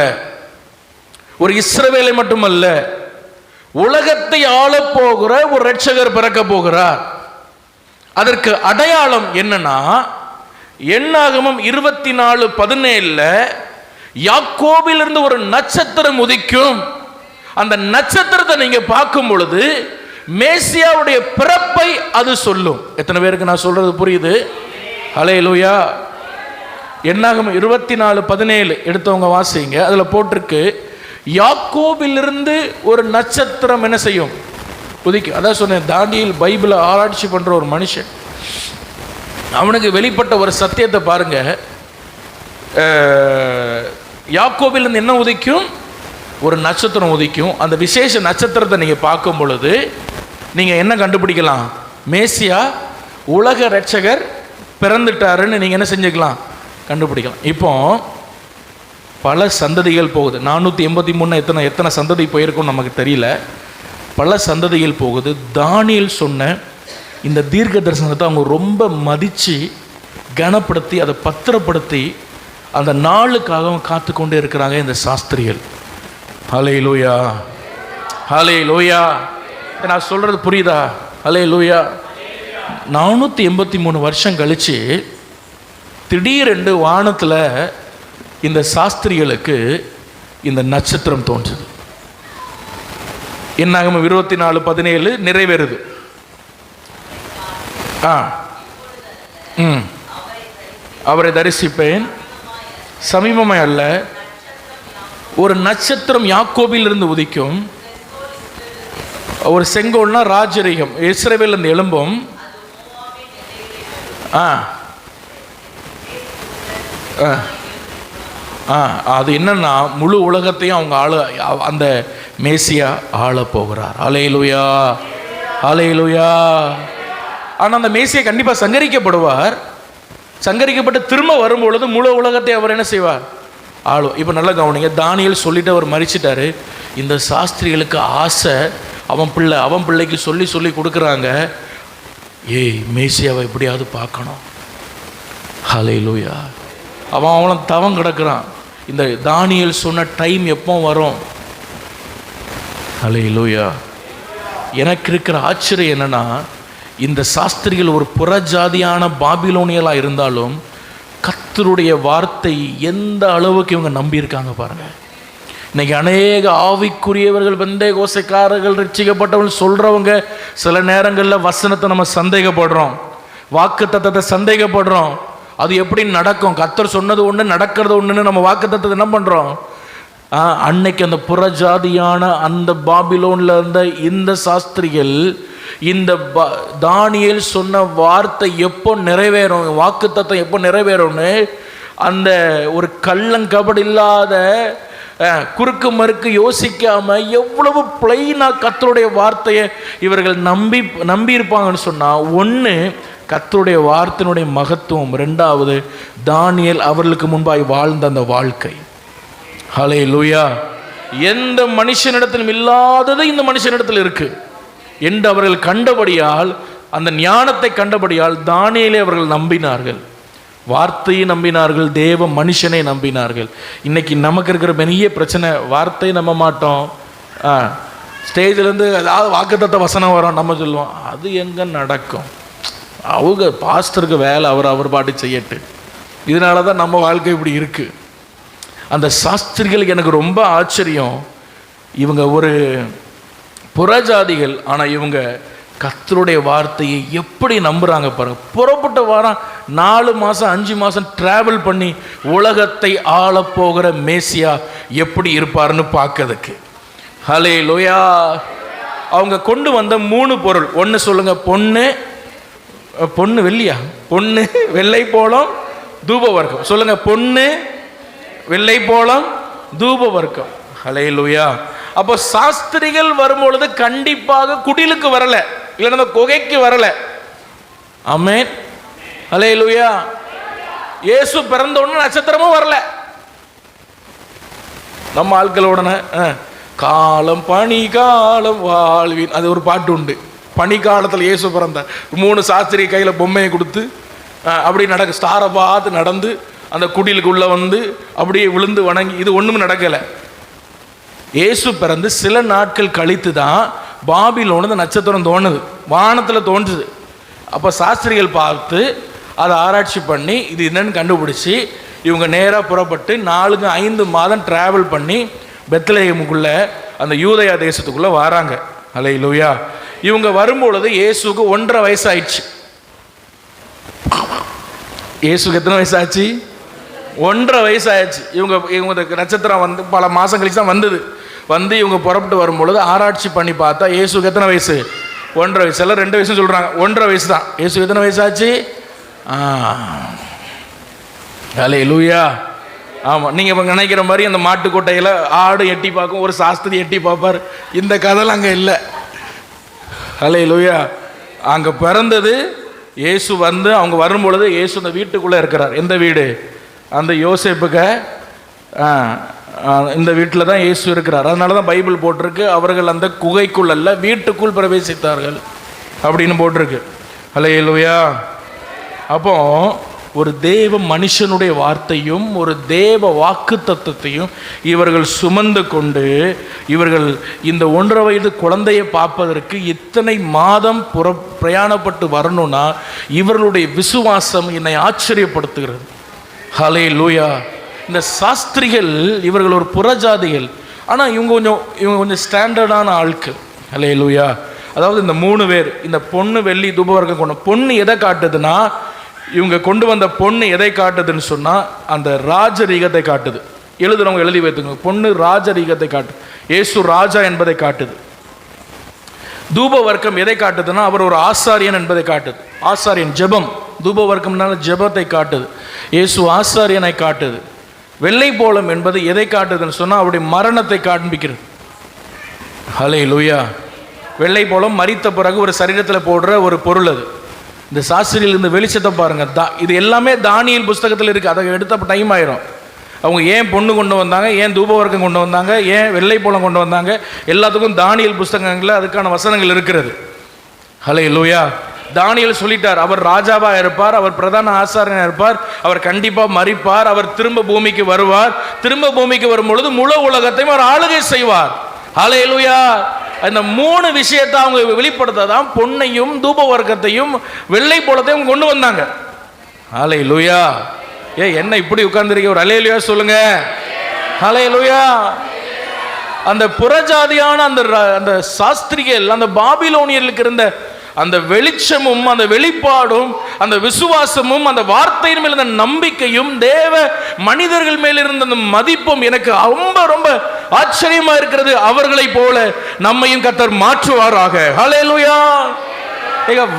ஒரு இஸ்ரவேலை மட்டுமல்ல, உலகத்தை ஆளப்போகிற ஒரு இரட்சகர் பிறக்க போகிறார். அதற்கு அடையாளம் என்னன்னா, என்னாகமம் 24:17 யாக்கோபிலிருந்து ஒரு நட்சத்திரம் உதிக்கும். அந்த நட்சத்திரத்தை நீங்க பார்க்கும் பொழுது மேசியாவுடைய பிறப்பை அது சொல்லும். எத்தனை பேருக்கு நான் சொல்றது புரியுது? ஹல்லேலூயா. என்னாகமம் 24:17 எடுத்தவங்க வாசிங்க. அதுல போட்டிருக்கு, யாக்கோபிலிருந்து ஒரு நட்சத்திரம் என்ன செய்யும்? உதிக்கும். அதான் சொன்னேன், தானியேல் பைபிளை ஆராய்ச்சி பண்ற ஒரு மனுஷன். அவனுக்கு வெளிப்பட்ட ஒரு சத்தியத்தை பாருங்க. யாக்கோபிலிருந்து என்ன உதிக்கும்? ஒரு நட்சத்திரம் உதிக்கும். அந்த விசேஷ நட்சத்திரத்தை நீங்க பார்க்கும் பொழுது நீங்க என்ன கண்டுபிடிக்கலாம்? மேசியா உலக இரட்சகர் பிறந்துட்டாருன்னு நீங்க என்ன செஞ்சுக்கலாம்? கண்டுபிடிக்கலாம். இப்போ பல சந்ததிகள் போகுது. 483 எத்தனை சந்ததி போயிருக்கும்னு நமக்கு தெரியல. பல சந்ததிகள் போகுது. தானியேல் சொன்ன இந்த தீர்க்க தரிசனத்தை அவங்க ரொம்ப மதித்து கனப்படுத்தி அதை பத்திரப்படுத்தி அந்த நாளுக்காக காத்து கொண்டே இருக்கிறாங்க இந்த சாஸ்திரிகள். ஹல்லேலூயா. ஹல்லேலூயா. நான் சொல்கிறது புரியுதா? ஹல்லேலூயா. 483 வருஷம் கழித்து திடீரென்று வானத்தில் இந்த சாஸ்திரிகளுக்கு இந்த நட்சத்திரம் தோன்றுது. என்னாகமம் 24:17 நிறைவேறுது. அவரை தரிசிப்பேன், சமீபமாய் அல்ல, ஒரு நட்சத்திரம் யாக்கோபில் இருந்து உதிக்கும். ஒரு செங்கோல்னா ராஜரிகம் இஸ்ரவேல் இருந்து எழும்பும். அது என்னன்னா, முழு உலகத்தையும் அவங்க அந்த மேசியா ஆள போகிறார். ஹல்லேலூயா. ஹல்லேலூயா. ஆனால் அந்த மேசியா கண்டிப்பாக சங்கரிக்கப்படுவார். சங்கரிக்கப்பட்டு திரும்ப வரும்பொழுது முழு உலகத்தை அவர் என்ன செய்வார்? ஆளும். இப்போ நல்லா கவனிங்க. தானியேல் சொல்லிட்டு அவர் மரிச்சிட்டாரு. இந்த சாஸ்திரிகளுக்கு ஆசை, அவன் பிள்ளைக்கு சொல்லி கொடுக்குறாங்க, ஏய் மேசியாவை எப்படியாவது பார்க்கணும். ஹல்லேலூயா. அவன் தவம் கிடக்கிறான். இந்த தானியேல் சொன்ன டைம் எப்போ வரும்? அல்லேலூயா. எனக்கு இருக்கிற ஆச்சரியம் என்னன்னா, இந்த சாஸ்திரிகள் ஒரு புறஜாதியான பாபிலோனியலாக இருந்தாலும் கர்த்தருடைய வார்த்தை எந்த அளவுக்கு இவங்க நம்பியிருக்காங்க பாருங்க. இன்னைக்கு அநேக ஆவிக்குரியவர்கள், பெந்தேகோஸ்தேக்காரர்கள், ரட்சிக்கப்பட்டவர்கள் சொல்றவங்க சில நேரங்களில் வசனத்தை நம்ம சந்தேகப்படுறோம், வாக்குத்தத்தத்தை சந்தேகப்படுறோம். அது எப்படி நடக்கும்? கர்த்தர் சொன்னது ஒன்று நடக்கிறது ஒன்றுன்னு நம்ம வாக்குத்தத்தத்தை என்ன பண்ணுறோம்? அன்னைக்கு அந்த புறஜாதியான அந்த பாபிலோன்ல இருந்த இந்த சாஸ்திரிகள் இந்த தானியேல் சொன்ன வார்த்தை எப்போ நிறைவேறும், வாக்குத்தத்தம் எப்போ நிறைவேறும்னு அந்த ஒரு கள்ளங்கபடி இல்லாத குறுக்கு மறுக்கு யோசிக்காம எவ்வளவு பிளைனா கர்த்தருடைய வார்த்தையை இவர்கள் நம்பியிருப்பாங்கன்னு சொன்னா, ஒன்று கர்த்தருடைய வார்த்தையினுடைய மகத்துவம், ரெண்டாவது தானியேல் அவர்களுக்கு முன்பாய் வாழ்ந்த அந்த வாழ்க்கை. ஹல்லேலூயா. எந்த மனுஷனிடத்திலும் இல்லாதது இந்த மனுஷனிடத்தில் இருக்கு என்று அவர்கள் கண்டபடியால், அந்த ஞானத்தை கண்டபடியால் தானியேலை அவர்கள் நம்பினார்கள், வார்த்தையை நம்பினார்கள், தேவ மனுஷனை நம்பினார்கள். இன்னைக்கு நமக்கு இருக்கிற பெரிய பிரச்சனை, வார்த்தையை நம்ப மாட்டோம். ஸ்டேஜிலேருந்து ஏதாவது வாக்குத்தத்த வசனம் வரும், நம்ம சொல்லுவோம் அது எங்கே நடக்கும், அவங்க பாஸ்டருக்கு வேலை, அவர் பாட்டு செய்யட்டு. இதனால தான் நம்ம வாழ்க்கை இப்படி இருக்கு. அந்த சாஸ்திரிகளுக்கு எனக்கு ரொம்ப ஆச்சரியம். இவங்க ஒரு புறஜாதிகள், ஆனால் இவங்க கர்த்தருடைய வார்த்தையை எப்படி நம்புறாங்க பாருங்க. புறப்பட்ட வாரம் 4 மாதம் 5 மாதம் டிராவல் பண்ணி உலகத்தை ஆள போகிற மேசியா எப்படி இருப்பாருன்னு பார்க்கறதுக்கு. ஹல்லேலூயா. அவங்க கொண்டு வந்த 3 பொருள். ஒன்று சொல்லுங்க, பொண்ணு வெள்ளியா, பொண்ணு வெள்ளை போலம் தூப வர்க்கம். சொல்லுங்க, பொண்ணு வெள்ளை போலம் தூப வர்க்கம். ஹல்லேலூயா. அப்போ சாஸ்திரிகள் வரும்பொழுது கண்டிப்பாக குடிலுக்கு வரல, இல்லைன்னா குகைக்கு வரல. ஆமென். ஹல்லேலூயா. இயேசு பிறந்த உடனே நட்சத்திரமும் வரல. நம்ம ஆட்களோட காலம் பனி காலம் வாழ்வின், அது ஒரு பாட்டு உண்டு. பனி காலத்தில் இயேசு பிறந்த 3 சாஸ்திரி கையில் பொம்மையை கொடுத்து அப்படி நடக்க, ஸ்டாரை பார்த்து நடந்து அந்த குடிலுக்குள்ள வந்து அப்படியே விழுந்து வணங்கி, இது ஒன்றும் நடக்கலை. இயேசு பிறந்து சில நாட்கள் கழித்து தான் பாபிலோனு நட்சத்திரம் தோணுது, வானத்தில் தோன்றுது. அப்போ சாஸ்திரிகள் பார்த்து அதை ஆராய்ச்சி பண்ணி இது என்னன்னு கண்டுபிடிச்சி இவங்க நேராக புறப்பட்டு 4-5 மாதம் டிராவல் பண்ணி பெத்லகேமுக்குள்ள அந்த யூதயா தேசத்துக்குள்ளே வராங்க. ஹல்லேலூயா. இவங்க வரும்பொழுது இயேசுக்கு 1.5 வயசு ஆயிடுச்சு. இயேசுக்கு எத்தனை வயசு ஆச்சு? 1.5 வயசு ஆயிடுச்சு. இவங்க நட்சத்திரம் வந்து பல மாதம் கழிச்சு தான் வந்தது. வந்து இவங்க புறப்பட்டு வரும்பொழுது ஆராய்ச்சி பண்ணி பார்த்தா இயேசுக்கு எத்தனை வயசு? 1.5 வயசு. எல்லாம் 2 வயசுன்னு சொல்கிறாங்க, 1.5 வயசு தான். இயேசுக்கு எத்தனை வயசு ஆச்சு? ஹல்லேலூயா. ஆமாம், நீங்கள் இப்போ நினைக்கிற மாதிரி அந்த மாட்டுக்கொட்டையில் ஆடு எட்டி பார்க்கும், ஒரு சாஸ்திரி எட்டி பார்ப்பார், இந்த கதைலாம் அங்கே இல்லை. ஹல்லேலூயா. அங்கே பிறந்தது இயேசு. வந்து அவங்க வரும்பொழுது இயேசு அந்த வீட்டுக்குள்ளே இருக்கிறார். எந்த வீடு? அந்த யோசேப்புக்கு இந்த வீட்டில் தான் இயேசு இருக்கிறார். அதனால தான் பைபிள் போட்டிருக்கு, அவர்கள் அந்த குகைக்குள் அல்ல வீட்டுக்குள் பிரவேசித்தார்கள் அப்படின்னு போட்டிருக்கு. ஹல்லேலூயா. அப்போ ஒரு தேவ மனுஷனுடைய வார்த்தையும் ஒரு தேவ வாக்கு தத்துவத்தையும் இவர்கள் சுமந்து கொண்டு இவர்கள் இந்த 1.5 வயது குழந்தையை பார்ப்பதற்கு இத்தனை மாதம் பிரயாணப்பட்டு வரணும்னா இவர்களுடைய விசுவாசம் என்னை ஆச்சரியப்படுத்துகிறது. ஹல்லேலூயா. இந்த சாஸ்திரிகள் இவர்கள் ஒரு புறஜாதிகள், ஆனால் இவங்க கொஞ்சம் ஸ்டாண்டர்டான ஆட்கள். ஹல்லேலூயா. அதாவது இந்த 3 பேர், இந்த பொண்ணு வெள்ளி தூபவர்க்கம் கொண்ட பொண்ணு எதை காட்டுதுன்னா, இவங்க கொண்டு வந்த பொண்ணு எதை காட்டுதுன்னு சொன்னால் அந்த ராஜரீகத்தை காட்டுது. எழுதுறவங்க எழுதி வைத்துக்கோங்க, பொண்ணு ராஜரீகத்தை காட்டு, இயேசு ராஜா என்பதை காட்டுது. தூப வர்க்கம் எதை காட்டுதுன்னா அவர் ஒரு ஆசாரியன் என்பதை காட்டுது. ஆசாரியன் ஜெபம், தூப வர்க்கம்னால ஜெபத்தை காட்டுது. இயேசு ஆசாரியனை காட்டுது. வெள்ளை போலம் என்பது எதை காட்டுதுன்னு சொன்னால் அவருடைய மரணத்தை காண்பிக்கிறது. ஹல்லேலூயா. வெள்ளை போலம் மரித்த பிறகு ஒரு சரீரத்தில் போடுற ஒரு பொருள். அது இந்த சாஸ்திரியில் இந்த வெளிச்சத்தை பாருங்க. இது எல்லாமே தானியேல் புஸ்தகத்தில் இருக்குது. அதை எடுத்த டைம் ஆயிரும். அவங்க ஏன் பொண்ணு கொண்டு வந்தாங்க, ஏன் தூபவர்க்கம் கொண்டு வந்தாங்க, ஏன் வெள்ளை போலம் கொண்டு வந்தாங்க, எல்லாத்துக்கும் தானியேல் புஸ்தகங்களில் அதுக்கான வசனங்கள் இருக்கிறது. ஹல்லேலூயா. தானியேல் சொல்லிட்டார், அவர் ராஜாவா இருப்பார், அவர் பிரதான ஆசாரியனா இருப்பார், அவர் கண்டிப்பா மரிப்பார், அவர் திரும்ப பூமிக்கு வருவார், திரும்ப பூமிக்கு வரும் பொழுது முழு உலகத்தையும் அவர் ஆளுகை செய்வார். ஹல்லேலூயா. இந்த 3 விஷயத்தை அவங்க வெளிப்படுத்ததான் பொன்னையும் தூப வர்க்கத்தையும் வெள்ளை போலத்தையும் கொண்டு வந்தாங்க. ஹல்லேலூயா. என்ன இப்படி உட்கார்ந்துருக்க? ஒரு ஹல்லேலூயா சொல்லுங்க. ஹல்லேலூயா. அந்த புறஜாதியான அந்த சாஸ்திரிகள், அந்த பாபிலோனியர்களுக்கு இருந்த அந்த வெளிச்சமும் அந்த வெளிப்பாடும் அந்த விசுவாசமும் அந்த வார்த்தையின் மேல் இருந்த நம்பிக்கையும் தேவ மனிதர்கள் மேல் இருந்த அந்த மதிப்பும் எனக்கு ரொம்ப ரொம்ப ஆச்சரியமா இருக்கிறது. அவர்களை போல நம்மையும் கர்த்தர் மாற்றுவாராக. ஹல்லேலூயா.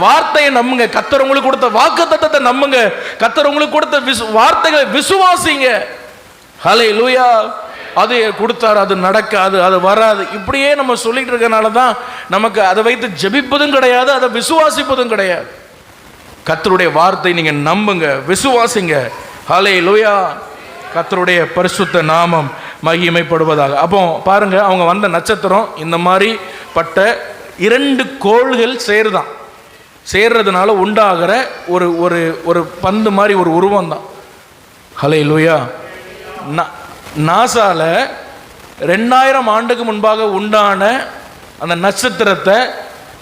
வார்த்தையை நம்புங்க. கர்த்தர் உங்களுக்கு கொடுத்த வாக்குத்தத்தத்தை நம்புங்க. கர்த்தர் உங்களுக்கு கொடுத்த வார்த்தைகளை விசுவாசிங்க. ஹல்லேலூயா. அது கொடுத்தாரு, அது நடக்காது, அது வராது, இப்படியே நம்ம சொல்லிட்டு இருக்கனால தான் நமக்கு அதை வைத்து ஜெபிப்பதும் கிடையாது, அதை விசுவாசிப்பதும் கிடையாது. கர்த்தருடைய வார்த்தை நீங்க நம்புங்க, விசுவாசிங்க. ஹல்லேலூயா. கர்த்தருடைய பரிசுத்த நாமம் மகிமைப்படுவதாக. அப்போ பாருங்க, அவங்க வந்த நட்சத்திரம் இந்த மாதிரி பட்ட 2 கோள்கள் சேர்றதுனால உண்டாகிற ஒரு ஒரு ஒரு பந்து மாதிரி ஒரு உருவம் தான். ஹல்லேலூயா. நாசால 2000 ஆண்டுக்கு முன்பாக உண்டான அந்த நட்சத்திரத்தை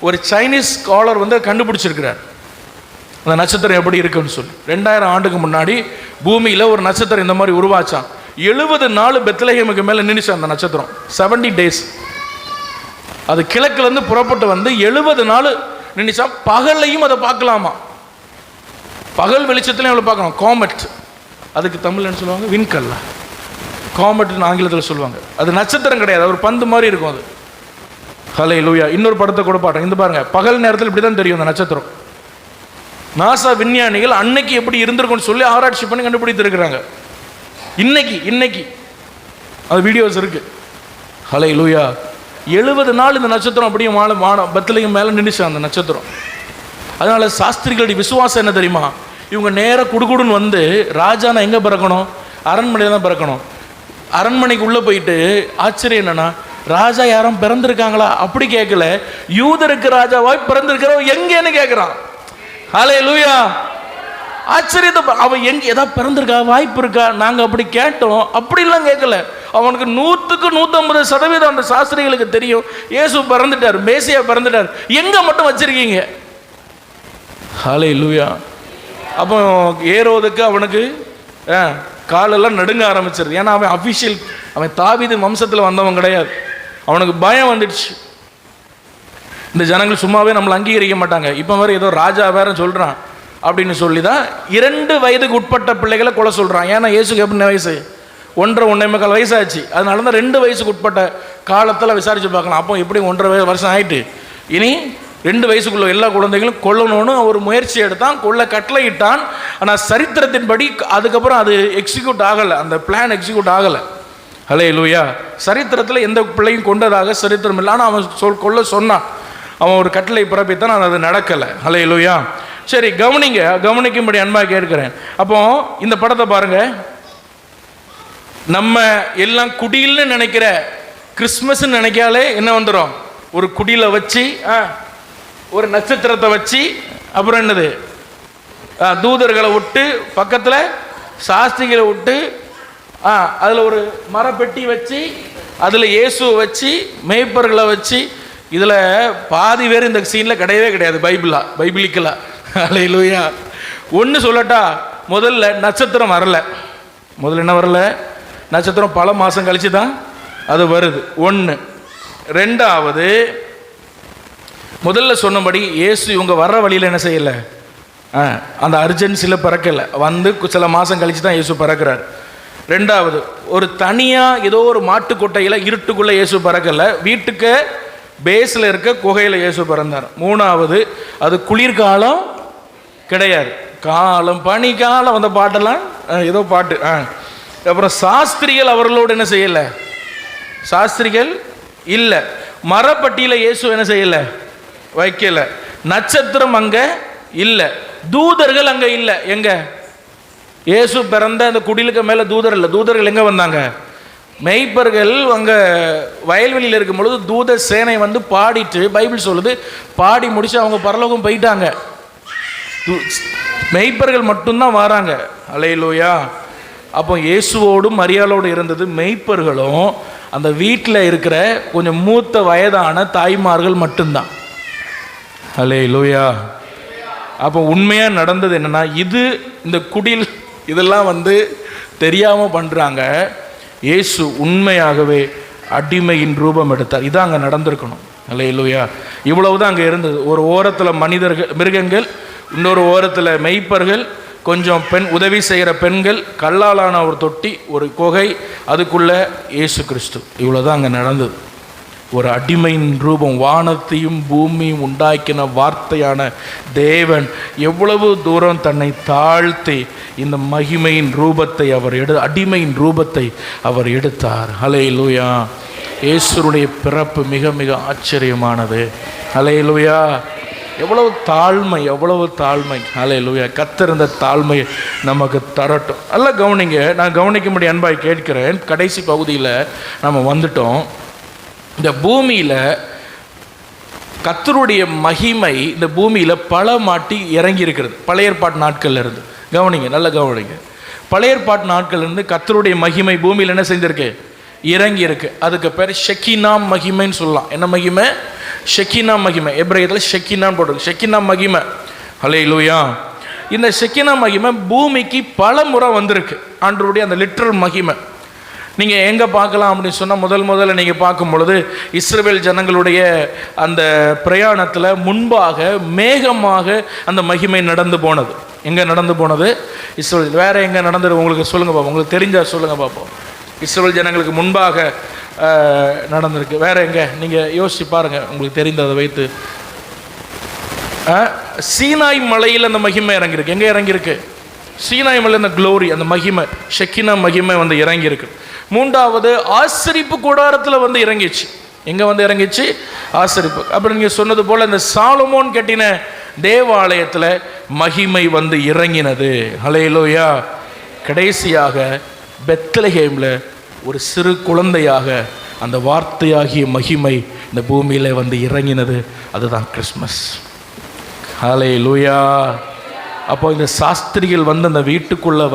ஒரு சைனீஸ் ஸ்காலர் கண்டுபிடிச்சிருக்கிறார். அந்த நட்சத்திரம் எப்படி இருக்குன்னு சொல்லி 2000 ஆண்டுக்கு முன்னாடி பூமியில் ஒரு நட்சத்திரம் இந்த மாதிரி உருவாச்சான். 70 நாள் பெத்லஹேமுக்கு மேலே நின்றுச்சு அந்த நட்சத்திரம். 70 days. அது கிழக்குலேருந்து புறப்பட்டு 70 நாள் நின்றுச்சா. பகல்லையும் அதை பார்க்கலாமா, பகல் வெளிச்சத்துலையும் அவளை பார்க்கலாம். காமெட், அதுக்கு தமிழ் என்ன சொல்லுவாங்க? விண்கல்லா. காமெட்னு ஆங்கிலத்தில் சொல்லுவாங்க. அது நட்சத்திரம் கிடையாது, ஒரு பந்து மாதிரி இருக்கும் அது. ஹல்லேலூயா. இன்னொரு படத்தை கூட பாட்டோம். இந்த பாருங்க, பகல் நேரத்தில் இப்படி தான் தெரியும் அந்த நட்சத்திரம். நாசா விஞ்ஞானிகள் அன்னைக்கு எப்படி இருந்திருக்கும்னு சொல்லி ஆராய்ச்சி பண்ணி கண்டுபிடித்திருக்கிறாங்க. இன்னைக்கு அது வீடியோஸ் இருக்கு. ஹல்லேலூயா. 70 நாள் இந்த நட்சத்திரம் அப்படியே பெத்லஹேம் மேலே நின்றுச்சு அந்த நட்சத்திரம். அதனால சாஸ்திரிகளுடைய விசுவாசம் என்ன தெரியுமா? இவங்க நேராக குடுகுடுன்னு ராஜானா எங்கே பிறக்கணும்? அரண்மனையில் தான் பிறக்கணும். அரண்மனைக்கு உள்ளே போயிட்டு ஆச்சரியம் என்னன்னா, ராஜா யாரும் பிறந்திருக்காங்களா அப்படி கேட்கல, யூதருக்கு ராஜாவாய் பிறந்திருக்கிறவன் எங்கேன்னு கேட்குறான். ஹல்லேலூயா. ஆச்சரியத்தை அவன் ஏதாவது பிறந்திருக்கா, வாய்ப்பு இருக்கா? நாங்கள் அப்படி கேட்டோம், அப்படிலாம் கேட்கல. அவனுக்கு 100க்கு 150% அந்த சாஸ்திரிகளுக்கு தெரியும் இயேசு பிறந்துட்டார், மேசியா பிறந்துட்டார். எங்கே மட்டும் வச்சிருக்கீங்க? ஹல்லேலூயா. அப்போ ஏரோதுக்கு அவனுக்கு காலெல்லாம் நடுங்க ஆரம்பிச்சிருது. ஏன்னா அவன் அஃபிஷியல், அவன் தாவீது வம்சத்தில் வந்தவன் கிடையாது. அவனுக்கு பயம் வந்துடுச்சு. இந்த ஜனங்கள் சும்மாவே நம்மளை அங்கீகரிக்க மாட்டாங்க, இப்போ வேறு ஏதோ ராஜா வேற சொல்கிறான் அப்படின்னு சொல்லி தான் 2 வயதுக்கு உட்பட்ட பிள்ளைகளை கொலை சொல்கிறான். ஏன்னா இயேசுக்கு எப்படி வயசு? 1.5 வயசாச்சு. அதனால தான் 2 வயசுக்கு உட்பட்ட காலத்தில் விசாரித்து பார்க்கலாம். அப்போ எப்படி 1.5 வருஷம் ஆயிட்டு இனி 2 வயசுக்குள்ள எல்லா குழந்தைகளும் கொல்லணும்னு ஒரு முயற்சி எடுத்தான், கொல்ல கட்டளையிட்டான். ஆனால் சரித்திரத்தின்படி அதுக்கப்புறம் அது எக்ஸிக்யூட் ஆகலை, அந்த பிளான் எக்ஸிக்யூட் ஆகலை. ஹல்லேலூயா. சரித்திரத்தில் எந்த பிள்ளையும் கொண்டதாக சரித்திரம் இல்லை. ஆனால் அவன் கொல்ல சொன்னான், அவன் ஒரு கட்டளை பிறப்பித்தான், ஆனால் அது நடக்கலை. ஹல்லேலூயா. சரி, கவனிக்கும்படி அன்பாக கேட்கிறேன். அப்போ இந்த படத்தை பாருங்க. நம்ம எல்லாம் குடில்னு நினைக்கிற கிறிஸ்மஸ் நினைக்காலே என்ன வந்துடும்? ஒரு குடியில் வச்சு ஒரு நட்சத்திரத்தை வச்சு, அப்புறம் என்னது, தூதர்களை விட்டு, பக்கத்தில் சாஸ்திரிகளை விட்டு, அதில் ஒரு மரப்பெட்டி வச்சு, அதில் இயேசுவை வச்சு, மேய்ப்பர்களை வச்சு. இதில் பாதி பேர் இந்த சீனில் கிடையவே கிடையாது பைபிளிக்கலா. ஹல்லேலூயா. ஒன்று சொல்லட்டா, முதல்ல நட்சத்திரம் வரல. முதல்ல என்ன வரல? நட்சத்திரம் பல மாதம் கழிச்சு தான் அது வருது. 1. 2வது, முதல்ல சொன்னபடி இயேசு இவங்க வர்ற வழியில் என்ன செய்யலை, அந்த அர்ஜென்சியில் பிறக்கலை, சில மாதம் கழிச்சு தான் இயேசு பிறக்கிறார். 2வது, ஒரு தனியாக ஏதோ ஒரு மாட்டுக்கொட்டையில் இருட்டுக்குள்ளே இயேசு பிறக்கலை, வீட்டுக்கு பேஸில் இருக்க குகையில் இயேசு பிறந்தார். 3வது, அது குளிர்காலம் கிடையாது, காலம் பனிக்காலம், அந்த பாட்டெல்லாம் ஏதோ பாட்டு. அப்புறம் சாஸ்திரிகள் அவர்களோடு என்ன செய்யலை, சாஸ்திரிகள் இல்லை. மரப்பட்டியில் இயேசு என்ன செய்யலை, வைக்கல. நட்சத்திரம் அங்க இல்ல, தூதர்கள் அங்க இல்ல. எங்க இயேசு பிறந்த அந்த குடிலுக்கு மேல தூதர் இல்ல. தூதர்கள் எங்க வந்தாங்க? மெய்ப்பர்கள் அங்க வயல்வெளியில் இருக்கும் பொழுது தூத சேனை பாடிட்டு, பைபிள் சொல்லுது, பாடி முடிச்சு அவங்க பரலோகம் போயிட்டாங்க. மெய்ப்பர்கள் மட்டும்தான் வராங்க. அல்லேலூயா. அப்போ இயேசுவோடும் மரியாளோடு இருந்தது மெய்ப்பர்களும் அந்த வீட்டில் இருக்கிற கொஞ்சம் மூத்த வயதான தாய்மார்கள் மட்டும்தான். அல்லேலூயா. அப்போ உண்மையாக நடந்தது என்னென்னா, இந்த குடில் இதெல்லாம் தெரியாமல் பண்ணுறாங்க. இயேசு உண்மையாகவே அடிமையின் ரூபம் எடுத்தார். இதான் அங்கே நடந்திருக்கணும். அல்லேலூயா. இவ்வளவுதான் அங்கே இருந்தது. ஒரு ஓரத்தில் மனிதர்கள், மிருகங்கள், இன்னொரு ஓரத்தில் மெய்ப்பர்கள், கொஞ்சம் உதவி செய்கிற பெண்கள், கல்லாலான ஒரு தொட்டி, ஒரு குகை, அதுக்குள்ளே இயேசு கிறிஸ்து. இவ்வளோதான் அங்கே நடந்தது. ஒரு அடிமையின் ரூபம். வானத்தையும் பூமியும் உண்டாக்கின வார்த்தையான தேவன் எவ்வளவு தூரம் தன்னை தாழ்த்தி இந்த மகிமையின் ரூபத்தை அடிமையின் ரூபத்தை அவர் எடுத்தார். ஹல்லேலூயா. இயேசுடைய பிறப்பு மிக மிக ஆச்சரியமானது. ஹல்லேலூயா. எவ்வளவு தாழ்மை, எவ்வளவு தாழ்மை. ஹல்லேலூயா. கர்த்தர் இந்த தாழ்மை நமக்கு தரட்டும். நல்லா கவனிங்க. நான் கவனிக்கும்படி அன்பாய் கேட்கிறேன். கடைசி பகுதியில் நம்ம வந்துட்டோம். இந்த பூமியில் கர்த்தருடைய மகிமை இந்த பூமியில் பல மாட்டி இறங்கி இருக்கிறது. பழைய ஏற்பாட்டு நாட்கள்ல இருந்து கவனிங்க, நல்லா கவனிங்க. பழைய ஏற்பாட்டு நாட்கள் இருந்து கர்த்தருடைய மகிமை பூமியில் என்ன செஞ்சிருக்கு? இறங்கி இருக்கு. அதுக்கு பேர் ஷெக்கினா மகிமைன்னு சொல்லலாம். என்ன மகிமை? ஷெக்கினா மகிமை. எபிரேயத்தில் ஷெக்கினான்னு போட்டிருக்கு. ஷெக்கினா மகிமை. ஹல்லேலூயா. இந்த ஷெக்கினா மகிமை பூமிக்கு பல முறை வந்திருக்கு. ஆண்டவருடைய அந்த லிட்டரல் மகிமை நீங்கள் எங்கே பார்க்கலாம் அப்படின்னு சொன்னால், முதல்ல நீங்கள் பார்க்கும் பொழுது இஸ்ரவேல் ஜனங்களுடைய அந்த பிரயாணத்தில் முன்பாக மேகமாக அந்த மகிமை நடந்து போனது. எங்கே நடந்து போனது? இஸ்ரவேல். வேறு எங்கே நடந்தது உங்களுக்கு சொல்லுங்கள் பார்ப்போம். உங்களுக்கு தெரிஞ்சால் சொல்லுங்கள் பார்ப்போம். இஸ்ரவேல் ஜனங்களுக்கு முன்பாக நடந்திருக்கு. வேறு எங்கே? நீங்கள் யோசிச்சு பாருங்கள், உங்களுக்கு தெரிந்ததை வைத்து. சீனாய் மலையில் அந்த மகிமை இறங்கியிருக்கு. எங்கே இறங்கியிருக்கு? சீனாய் மலையில் அந்த க்ளோரி, அந்த மகிமை, ஷெக்கினா மகிமை இறங்கியிருக்கு. மூன்றாவது ஆசரிப்பு கூடாரத்தில் இறங்கிச்சு. எங்கே இறங்கிச்சு? ஆசரிப்பு. அப்படி நீங்கள் சொன்னது போல் இந்த சாலமோன் கட்டின தேவாலயத்தில் மகிமை இறங்கினது. ஹல்லேலூயா. கடைசியாக பெத்லகேமில் ஒரு சிறு குழந்தையாக அந்த வார்த்தையாகிய மகிமை இந்த பூமியில் இறங்கினது. அதுதான் கிறிஸ்மஸ். ஹல்லேலூயா. அப்போ இந்த சாஸ்திரிகள் அந்த வீட்டுக்குள்ளே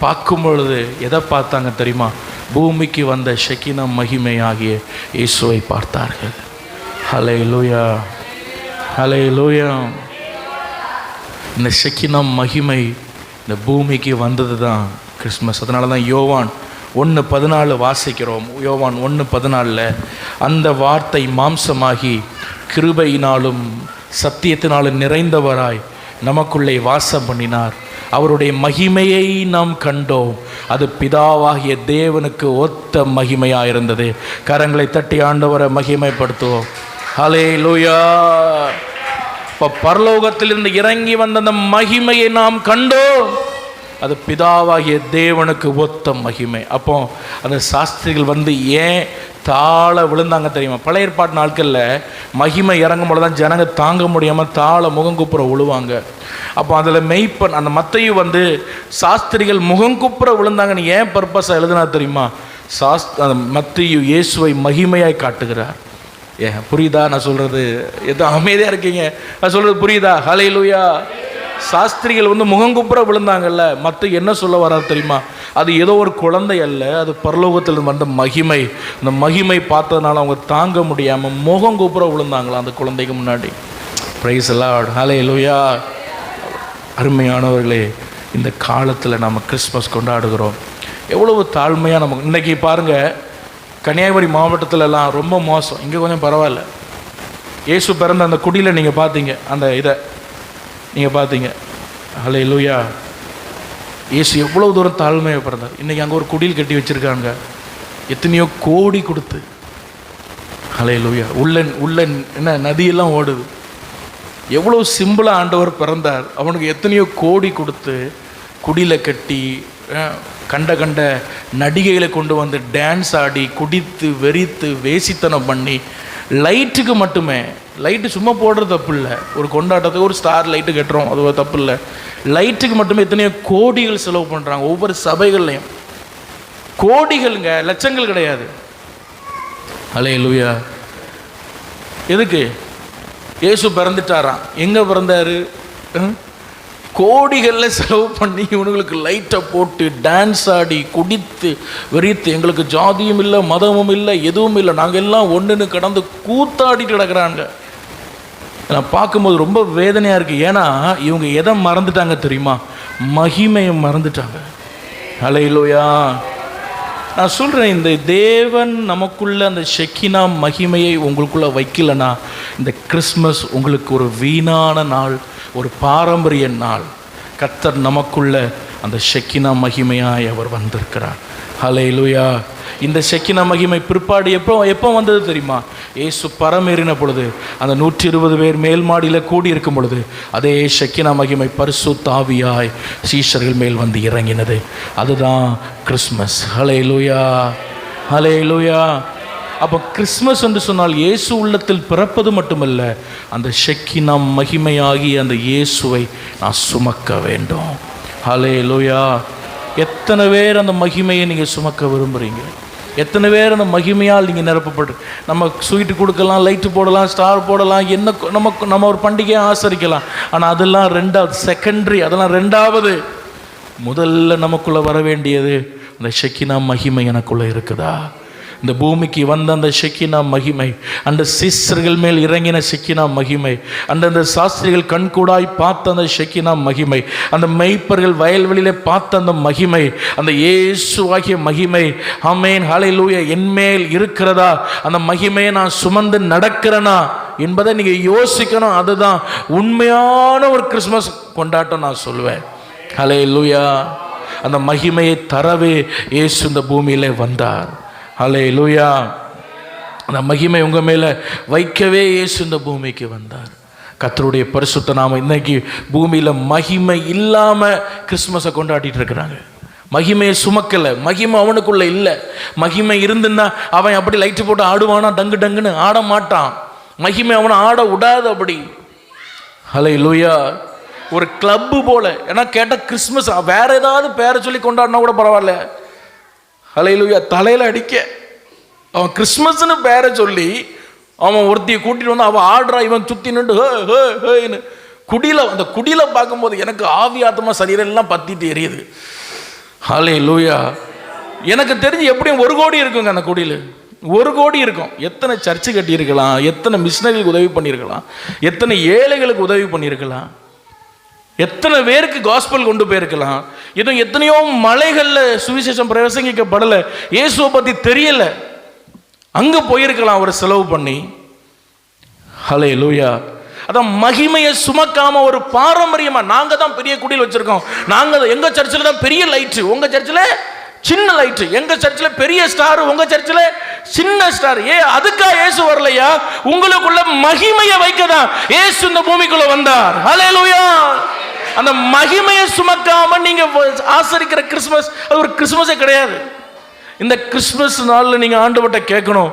பார்க்கும் பொழுது எதை பார்த்தாங்க தெரியுமா? பூமிக்கு வந்த ஷெக்கினா மகிமை ஆகிய இயேசுவை பார்த்தார்கள். ஹல்லேலூயா. ஹல்லேலூயா. இந்த ஷெக்கினா மகிமை இந்த பூமிக்கு வந்தது தான் கிறிஸ்மஸ். அதனால தான் யோவான் 1:14 வாசிக்கிறோம். யோவான் 1:14 அந்த வார்த்தை மாம்சமாகி கிருபையினாலும் சத்தியத்தினாலும் நிறைந்தவராய் நமக்குள்ளே வாசம் பண்ணினார். அவருடைய மகிமையை நாம் கண்டோம். அது பிதாவாகிய தேவனுக்கு ஒத்த மகிமையாக இருந்தது. கரங்களை தட்டி ஆண்டவரை மகிமைப்படுத்துவோம். ஹல்லேலூயா. இப்போ பரலோகத்திலிருந்து இறங்கி வந்த அந்த மகிமையை நாம் கண்டோம். அது பிதாவாகிய தேவனுக்கு ஒத்த மகிமை. அப்போ அந்த சாஸ்திரிகள் ஏன் தாழ விழுந்தாங்க தெரியுமா? பழைய ஏற்பாட்டு நாட்களில் மகிமை இறங்கும் போது தான் ஜனங்க தாங்க முடியாமல் தாழ முகங்குப்புற விழுவாங்க. அப்போ அதில் மெய்ப்பன் அந்த மத்தையும் சாஸ்திரிகள் முகங்குப்புற விழுந்தாங்கன்னு ஏன் பர்பஸாக எழுதுனா தெரியுமா? அந்த மத்தையும் இயேசுவை மகிமையாய் காட்டுகிறார். புரியுதா நான் சொல்கிறது? எதோ அமைதியாக இருக்கீங்க, நான் சொல்கிறது புரியுதா? ஹல்லேலூயா. சாஸ்திரிகள் முகங்குப்புற விழுந்தாங்கல்ல, மற்ற என்ன சொல்ல வராது தெரியுமா? அது ஏதோ ஒரு குழந்தை அல்ல, அது பரலோகத்தில் வந்த மகிமை. அந்த மகிமை பார்த்ததுனால அவங்க தாங்க முடியாமல் முகங்குப்புற விழுந்தாங்களா அந்த குழந்தைக்கு முன்னாடி. Praise Lord. ஹல்லேலூயா. அருமையானவர்களே, இந்த காலத்தில் நம்ம கிறிஸ்மஸ் கொண்டாடுகிறோம். எவ்வளவு தாழ்மையாக நமக்கு இன்றைக்கி பாருங்கள். கன்னியாகுமரி மாவட்டத்திலலாம் ரொம்ப மோசம். இங்கே கொஞ்சம் பரவாயில்ல. இயேசு பிறந்த அந்த குடியில் நீங்கள் பார்த்தீங்க, அந்த இதை நீங்கள் பார்த்தீங்க. ஹல்லேலூயா. இயேசு எவ்வளோ தூரம் தாழ்மையாக பிறந்தார். இன்றைக்கி அங்கே ஒரு குடில் கட்டி வச்சுருக்காங்க, எத்தனையோ கோடி கொடுத்து. ஹல்லேலூயா. உள்ள என்ன நதியெல்லாம் ஓடுது. எவ்வளோ சிம்பிளாக ஆண்டவர் பிறந்தார். அவனுக்கு எத்தனையோ கோடி கொடுத்து குடியில் கட்டி கண்ட நடிகைகளை கொண்டு டான்ஸ் ஆடி குடித்து வெறித்து வேசித்தனம் பண்ணி லைட்டுக்கு மட்டுமே, லைட்டு சும்மா போடுறது தப்பு இல்லை. ஒரு கொண்டாட்டத்துக்கு ஒரு ஸ்டார் லைட்டு கட்டுறோம், அது தப்பு இல்லை. லைட்டுக்கு மட்டுமே எத்தனையோ கோடிகள் செலவு பண்ணுறாங்க ஒவ்வொரு சபைகள்லையும். கோடிகளுங்க, லட்சங்கள் கிடையாது. ஹல்லேலூயா. எதுக்கு? இயேசு பிறந்துட்டாராம். எங்கே பிறந்தார்? கோடிகளில் செலவு பண்ணி இவனுங்களுக்கு லைட்டை போட்டு டான்ஸ் ஆடி குடித்து வெறித்து, எங்களுக்கு ஜாதியும் இல்லை மதமும் இல்லை எதுவும் இல்லை, நாங்கள் எல்லாம் ஒன்றுன்னு கடந்து கூத்தாடிட்டு கிடக்குறாங்க. நான் பார்க்கும்போது ரொம்ப வேதனையாக இருக்குது. ஏன்னா இவங்க எதை மறந்துட்டாங்க தெரியுமா? மகிமையை மறந்துட்டாங்க. ஹல்லேலூயா. நான் சொல்கிறேன், இந்த தேவன் நமக்குள்ள அந்த ஷெக்கினா மகிமையை உங்களுக்குள்ளே வைக்கலனா இந்த கிறிஸ்மஸ் உங்களுக்கு ஒரு வீணான நாள், ஒரு பாரம்பரிய நாள். கர்த்தர் நமக்குள்ள அந்த ஷெக்கினா மகிமையாய் அவர் வந்திருக்கிறார். ஹல்லேலூயா. இந்த ஷெக்கினா மகிமை பிற்பாடு எப்போ வந்தது தெரியுமா? இயேசு பரமேறின பொழுது, அந்த 120 பேர் மேல் மாடியில் கூடி இருக்கும் பொழுது அதே ஷெக்கினா மகிமை பரிசுத்த ஆவியாய் சீஷர்கள் மேல் வந்து இறங்கினது. அதுதான் கிறிஸ்மஸ். ஹல்லேலூயா, ஹல்லேலூயா. அப்போ கிறிஸ்மஸ் என்று சொன்னால் இயேசு உள்ளத்தில் பிறப்பது மட்டுமல்ல, அந்த ஷெக்கினா மகிமையாகி அந்த இயேசுவை நான் சுமக்க வேண்டும். ஹல்லேலூயா. எத்தனை பேர் அந்த மகிமையை நீங்கள் சுமக்க விரும்புகிறீங்க? எத்தனை பேர் அந்த மகிமையால் நீங்கள் நிரப்பப்பட்டு, நம்ம ஸ்வீட்டு கொடுக்கலாம், லைட்டு போடலாம், ஸ்டார் போடலாம், என்ன நம்ம ஒரு பண்டிகையை ஆசரிக்கலாம். ஆனால் அதெல்லாம் ரெண்டாவது, செகண்டரி, அதெல்லாம் ரெண்டாவது. முதல்ல நமக்குள்ளே வர வேண்டியது அந்த ஷெக்கினா மகிமை எனக்குள்ளே இருக்குதா? இந்த பூமிக்கு வந்த அந்த ஷெக்கினா மகிமை, அந்த சீஷர்கள் மேல் இறங்கின ஷெக்கினா மகிமை, அந்த சாஸ்திரிகள் கண்கூடாய் பார்த்த அந்த ஷெக்கினா மகிமை, அந்த மெய்ப்பர்கள் வயல்வெளியிலே பார்த்த அந்த மகிமை, அந்த இயேசுவாகிய மகிமை, ஆமென் ஹல்லேலூயா, என்மேல் இருக்கிறதா? அந்த மகிமையை நான் சுமந்து நடக்கிறேனா என்பதை நீங்கள் யோசிக்கணும். அதுதான் உண்மையான ஒரு கிறிஸ்மஸ் கொண்டாட்டம் நான் சொல்லுவேன். ஹல்லேலூயா. அந்த மகிமையை தரவே இயேசு இந்த பூமியிலே வந்தார். ஹல்லேலூயா. அந்த மகிமை உங்கள் மேலே வைக்கவே இயேசு இந்த பூமிக்கு வந்தார். கர்த்தருடைய பரிசுத்த நாமம். இன்னைக்கு பூமியில் மகிமை இல்லாமல் கிறிஸ்மஸை கொண்டாடிட்டு இருக்கிறாங்க. மகிமையை சுமக்கலை, மகிமை அவனுக்குள்ளே இல்லை. மகிமை இருந்துன்னா அவன் அப்படி லைட்டு போட்டு ஆடுவானா? டங்கு டங்குன்னு ஆட மாட்டான். மகிமை அவனை ஆட விடாது அப்படி. ஹல்லேலூயா. ஒரு கிளப்பு போல. ஏன்னா கேட்டால் கிறிஸ்மஸ் வேற ஏதாவது பேரை சொல்லி கொண்டாடினா கூட பரவாயில்ல. ஹல்லேலூயா. தலையில் அடிக்க அவன் கிறிஸ்மஸ்னு பேரை சொல்லி அவன் ஒருத்தியை கூட்டிகிட்டு வந்து அவன் ஆடுறா, இவன் சுற்றி நின்று ஹேன்னு குடியில், அந்த குடியில் பார்க்கும்போது எனக்கு ஆவி ஆத்மா சரீரெல்லாம் பற்றிட்டு எரியுது. ஹல்லேலூயா. எனக்கு தெரிஞ்சு எப்படியும் 1 கோடி இருக்குங்க அந்த குடியில். 1 கோடி இருக்கும். எத்தனை சர்ச்சு கட்டியிருக்கலாம், எத்தனை மிஷினரிகளுக்கு உதவி பண்ணியிருக்கலாம், எத்தனை ஏழைகளுக்கு உதவி பண்ணியிருக்கலாம், எத்தனை பேருக்கு காஸ்பல் கொண்டு போயிருக்கலாம். இதுவும் எத்தனையோ மலைகளில் சுவிசேஷம் பிரசங்கிக்கப்படலை, இயேசுவை பற்றி தெரியலை, அங்கே போயிருக்கலாம் ஒரு செலவு பண்ணி. ஹல்லேலூயா. அதான் மகிமையை சுமக்காம ஒரு பாரம்பரியமா நாங்கள் தான் பெரிய குடியில் வச்சிருக்கோம். நாங்கள் எங்கள் சர்ச்சில் தான் பெரிய லைட்டு, உங்கள் சர்ச்சில் சின்ன லைட்டு, எங்கள் சர்ச்சில் பெரிய ஸ்டார், உங்கள் சர்ச்சில் சின்ன ஸ்டார். அதுக்கா இயேசு வரலையா? உங்களுக்குள்ள மகிமையை வைக்கதான் இயேசு இந்த பூமிக்குள்ள வந்தார். ஹல்லேலூயா. அந்த மகிமையை சுமக்காம நீங்க ஆசரிக்கிற கிறிஸ்மஸ் அது ஒரு கிறிஸ்மஸே கிடையாது. இந்த கிறிஸ்மஸ் நாளில் நீங்க ஆண்டவர்கிட்ட கேட்கணும்,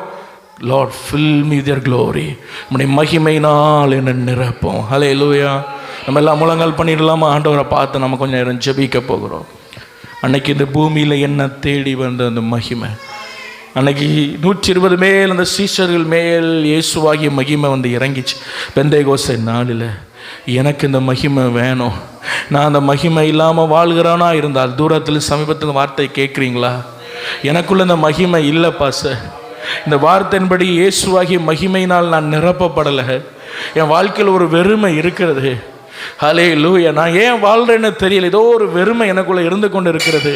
Lord fill me with your glory, உம்முடைய மகிமையினால் என்ன நிரப்பும். ஹல்லேலூயா. நம்ம எல்லாம் முழங்கால் பண்ணிடலாமா? ஆண்டவரை பார்த்து நம்ம கொஞ்சம் நேரம் ஜெபிக்க போகிறோம். அன்னைக்கு இந்த பூமியில் என்ன தேடி வந்த அந்த மகிமை, அன்னைக்கு 120 மேல் அந்த சீஷர்கள் மேல் இயேசுவாகிய மகிமை வந்து இறங்கிச்சு. பெந்தேகோஸ்தே நாளில் எனக்கு இந்த மகிமை வேணும். நான் அந்த மகிமை இல்லாமல் வாழ்கிறானா இருந்தால் தூரத்தில் சமீபத்தில் வார்த்தை கேட்குறீங்களா? எனக்குள்ள இந்த மகிமை இல்லைப்பா சார். இந்த வார்த்தையின்படி இயேசுவாகிய மகிமையினால் நான் நிரப்பப்படலை. என் வாழ்க்கையில் ஒரு வெறுமை இருக்கிறது. ஹல்லேலூயா. நான் ஏன் வாழ்கிறேன்னு தெரியல. ஏதோ ஒரு வெறுமை எனக்குள்ளே இருந்து கொண்டு இருக்கிறது.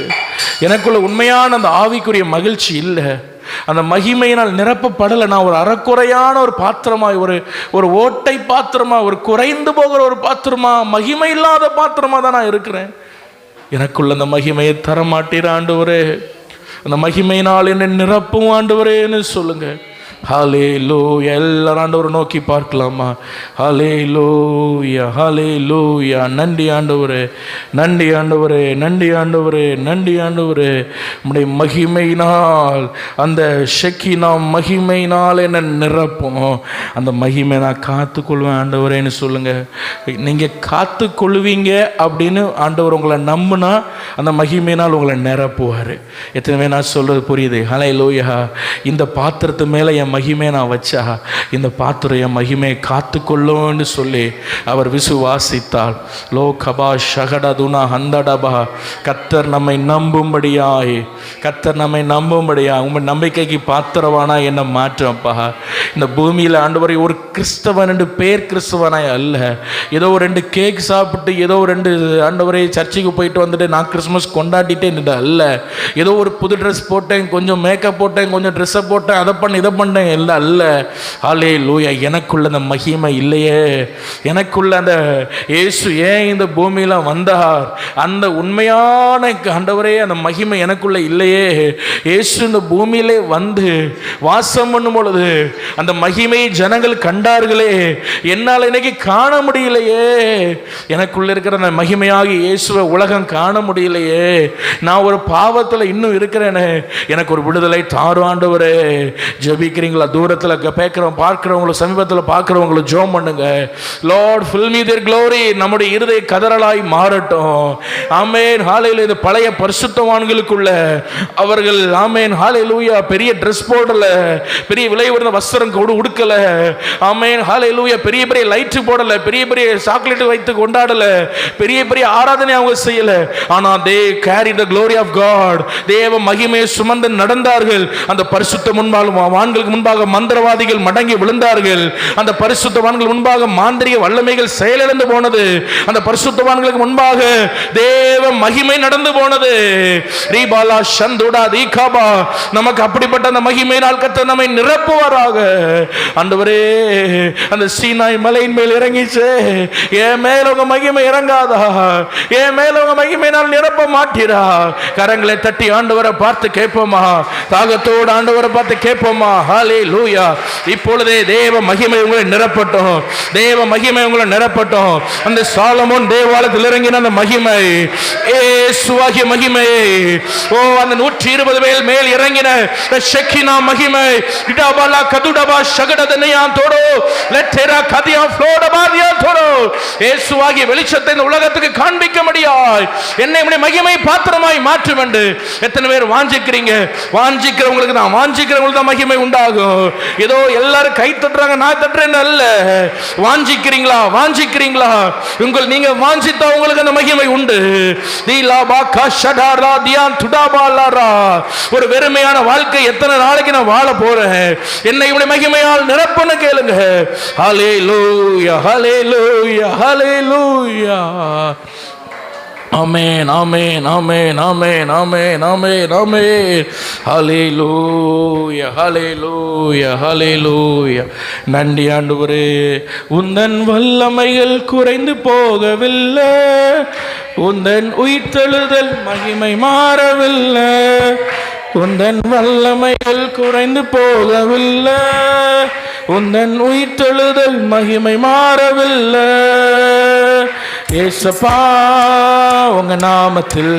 எனக்குள்ள உண்மையான அந்த ஆவிக்குரிய மகிழ்ச்சி இல்லை. அந்த மகிமையினால் நிரப்பப்படலை. நான் ஒரு அறக்குறையான ஒரு பாத்திரமாய், ஒரு ஓட்டை பாத்திரமா, ஒரு குறைந்து போகிற ஒரு பாத்திரமா, மகிமை இல்லாத பாத்திரமா தான் நான் இருக்கிறேன். எனக்குள்ள அந்த மகிமையை தரமாட்டீர் ஆண்டவரே. அந்த மகிமையினால் என்ன நிரப்பும் ஆண்டவரேன்னு சொல்லுங்க. ஹல்லேலூயா. எல்லாரும் ஆண்டவரை நோக்கி பார்க்கலாமா? ஹல்லேலூயா, ஹல்லேலூயா. நன்றி ஆண்டவரே, நன்றி ஆண்டவரே, நன்றி ஆண்டவரே, நன்றி ஆண்டவரே. உம்முடைய மகிமையினால், அந்த ஷெக்கினா மகிமையினால் என்ன நிரப்பும். அந்த மகிமை நான் காத்துக்கொள்வேன் ஆண்டவரேன்னு சொல்லுங்க. நீங்கள் காத்துக்கொள்வீங்க அப்படின்னு ஆண்டவர் உங்களை நம்புனா அந்த மகிமையினால் உங்களை நிரப்புவார். எத்தனை நான் சொல்றது புரியுது? ஹல்லேலூயா. இந்த பாத்திரத்து மேலே என் மகிமையை நான் வச்சா இந்த பாத்திரம் என் மகிமையை காத்துக்கொள்ளும்னு சொல்லி அவர் விசுவாசித்தாள். லோ கபா ஷகடதுனா ஹந்தடபா. கர்த்தர் நம்மை நம்பும்படியாய், கர்த்தர் நம்மை நம்பும்படியாய். உங்கள் நம்பிக்கைக்கு பாத்திரவானா என்ன மாற்றப்பா. இந்த பூமியில் ஆண்டவரை ஒரு கிறிஸ்தவன் என்று பேர் கிறிஸ்தவனாய் அல்ல, ஏதோ 2 கேக் சாப்பிட்டு ஏதோ 2 ஆண்டவரை சர்ச்சுக்கு போயிட்டு வந்துட்டு நான் கிறிஸ்மஸ் கொண்டாடிட்டேன் அல்ல, ஏதோ ஒரு புது ட்ரெஸ் போட்டேன், கொஞ்சம் மேக்கப் போட்டேன், கொஞ்சம் ட்ரெஸ்ஸை போட்டேன், அதை பண்ண இதை பண்ணேன் இல்லை அல்ல. ஹல்லேலூயா. எனக்குள்ள அந்த மகிமை இல்லையே, எனக்குள்ள அந்த இயேசு ஏன் இந்த பூமியில் வந்தார், அந்த உண்மையான ஆண்டவரே அந்த மகிமை எனக்குள்ள இல்லையே. இயேசு இந்த பூமியிலே வந்து வாசம் பண்ணும் பொழுது அந்த மகிமையை ஜனங்கள் கண்டார்களே, என்னால் இன்னைக்கு காண முடியலையே. எனக்குள்ள இருக்கிற அந்த மகிமையாகி இயேசுவை உலகம் காண முடியலையே. நான் ஒரு பாவத்தில் இன்னும் இருக்கிறேனே, எனக்கு ஒரு விடுதலை தாரும் ஆண்டவரே. ஜெபிக்கிறீங்களா? தூரத்தில் பார்க்கிறவங்களும் சமீபத்தில் பார்க்கிறவங்களும் ஜெபம் பண்ணுங்க. Lord fill me their glory. நம்முடைய இருதய கதறலாய் மாறட்டும். ஆமென். ஹல்லேலூயா. இந்த பழைய பரிசுத்தவான்களுக்குள்ள அவர்கள் ஆமென் ஹல்லேலூயா பெரிய ட்ரெஸ் போடல, பெரிய விலை உயர்ந்த வஸ்திரம் உடுக்கல. ஆமென் ஹல்லேலூயா. பெரிய பெரிய லைட் போடல, பெரிய பெரிய சாக்லேட் வைத்து கொண்டாடல, பெரிய பெரிய ஆராதனை அவங்க செய்யல. ஆனா they carry the glory of God. தேவ மகிமையை சுமந்து நடந்தார்கள். அந்த பரிசுத்த வான்களுக்கு முன்பாக மந்திரவாதிகள் மடங்கி விழுந்தார்கள். அந்த பரிசுத்தவான்கள் முன்பாக மாந்திரிக வல்லமைகள் செயலிழந்து போனது. அந்த பரிசுத்தவான்களுக்கு முன்பாக தேவ மகிமை நடந்து போனது. ரீபாலா சந்துடா தீகாபா. நமக்கு அப்படிப்பட்ட அந்த மகிமையினால் கர்த்தர் நம்மை நிரப்புவாராக. ஆண்டவரே, அந்த சீனாய் மலையின் மேல் இறங்கிச்சு, என் மேல உங்க மகிமை இறங்காதா? என் மேல உங்க மகிமையினால் நிரப்ப மாட்டீரா? கரங்களை தட்டி ஆண்டவரை பார்த்து கேட்போமா? தாகத்தோடு ஆண்டவரை பார்த்து கேட்போமா? ஹல்லேலூயா. இப்பொழுதே தேவ மகிமை உங்களை நிரப்பட்டும், தேவ மகிமை உங்களை நிரப்பட்டும். அந்த சாலமோன் தேவாலயத்தில் இறங்கின அந்த மகிமை, இயேசுவாகிய மகிமை, ஓ அந்த 120 மேல் இறங்கின ஷெக்கினா மகிமை, இடபலா கதுடபா ஷகடதனையா தோடோ லெட்டரா கதியா ஃப்ளோடபாதியா தோடோ. இயேசுவாகிய வெளிச்சத்தை இந்த உலகத்துக்கு காண்பிக்க முடியாய் என்னை மகிமை பாத்திரமாய் மாற்றும் என்று எத்தனை பேர் வாஞ்சிக்கிறீங்க? வாஞ்சிக்கிறவங்களுக்கு தான், வாஞ்சிக்கிறவங்களுக்கு தான் மகிமை உண்டாகும். ஏதோ எல்லாரும் கை தட்டுறாங்க, நான் தட்டுறேன் அல்ல. வாஞ்சிக்கிறீங்களா? வாஞ்சிக்கிறீங்களா? நீங்க வாஞ்சித்தா உங்களுக்கு அந்த மகிமை உண்டு. ஒரு வெறுமையான வாழ்க்கை எத்தனை நாளைக்கு நான் வாழ போறேன்? என்னை இப்படி மகிமையால் நிரப்புன்னு கேளுங்க. ஹல்லேலூயா, ஹல்லேலூயா, ஹல்லேலூயா. ஆமென், ஆமென், ஆமென், ஆமென், ஆமென், ஆமென், ஆமென். ஹல்லேலூயா, ஹல்லேலூயா, ஹல்லேலூயா. நன்றி ஆண்டவரே. உந்தன் வல்லமைகள் குறைந்து போகவில்லை, உந்தன் உயிர்த்தெழுதல் மகிமை மாறவில்லை. உந்தன் வல்லமைகள் குறைந்து போகவில்லை, உந்தன் உயிர்த்தெழுதல் மகிமை மாறவில்லை. ஏசப்பா, உங்க நாமத்தில்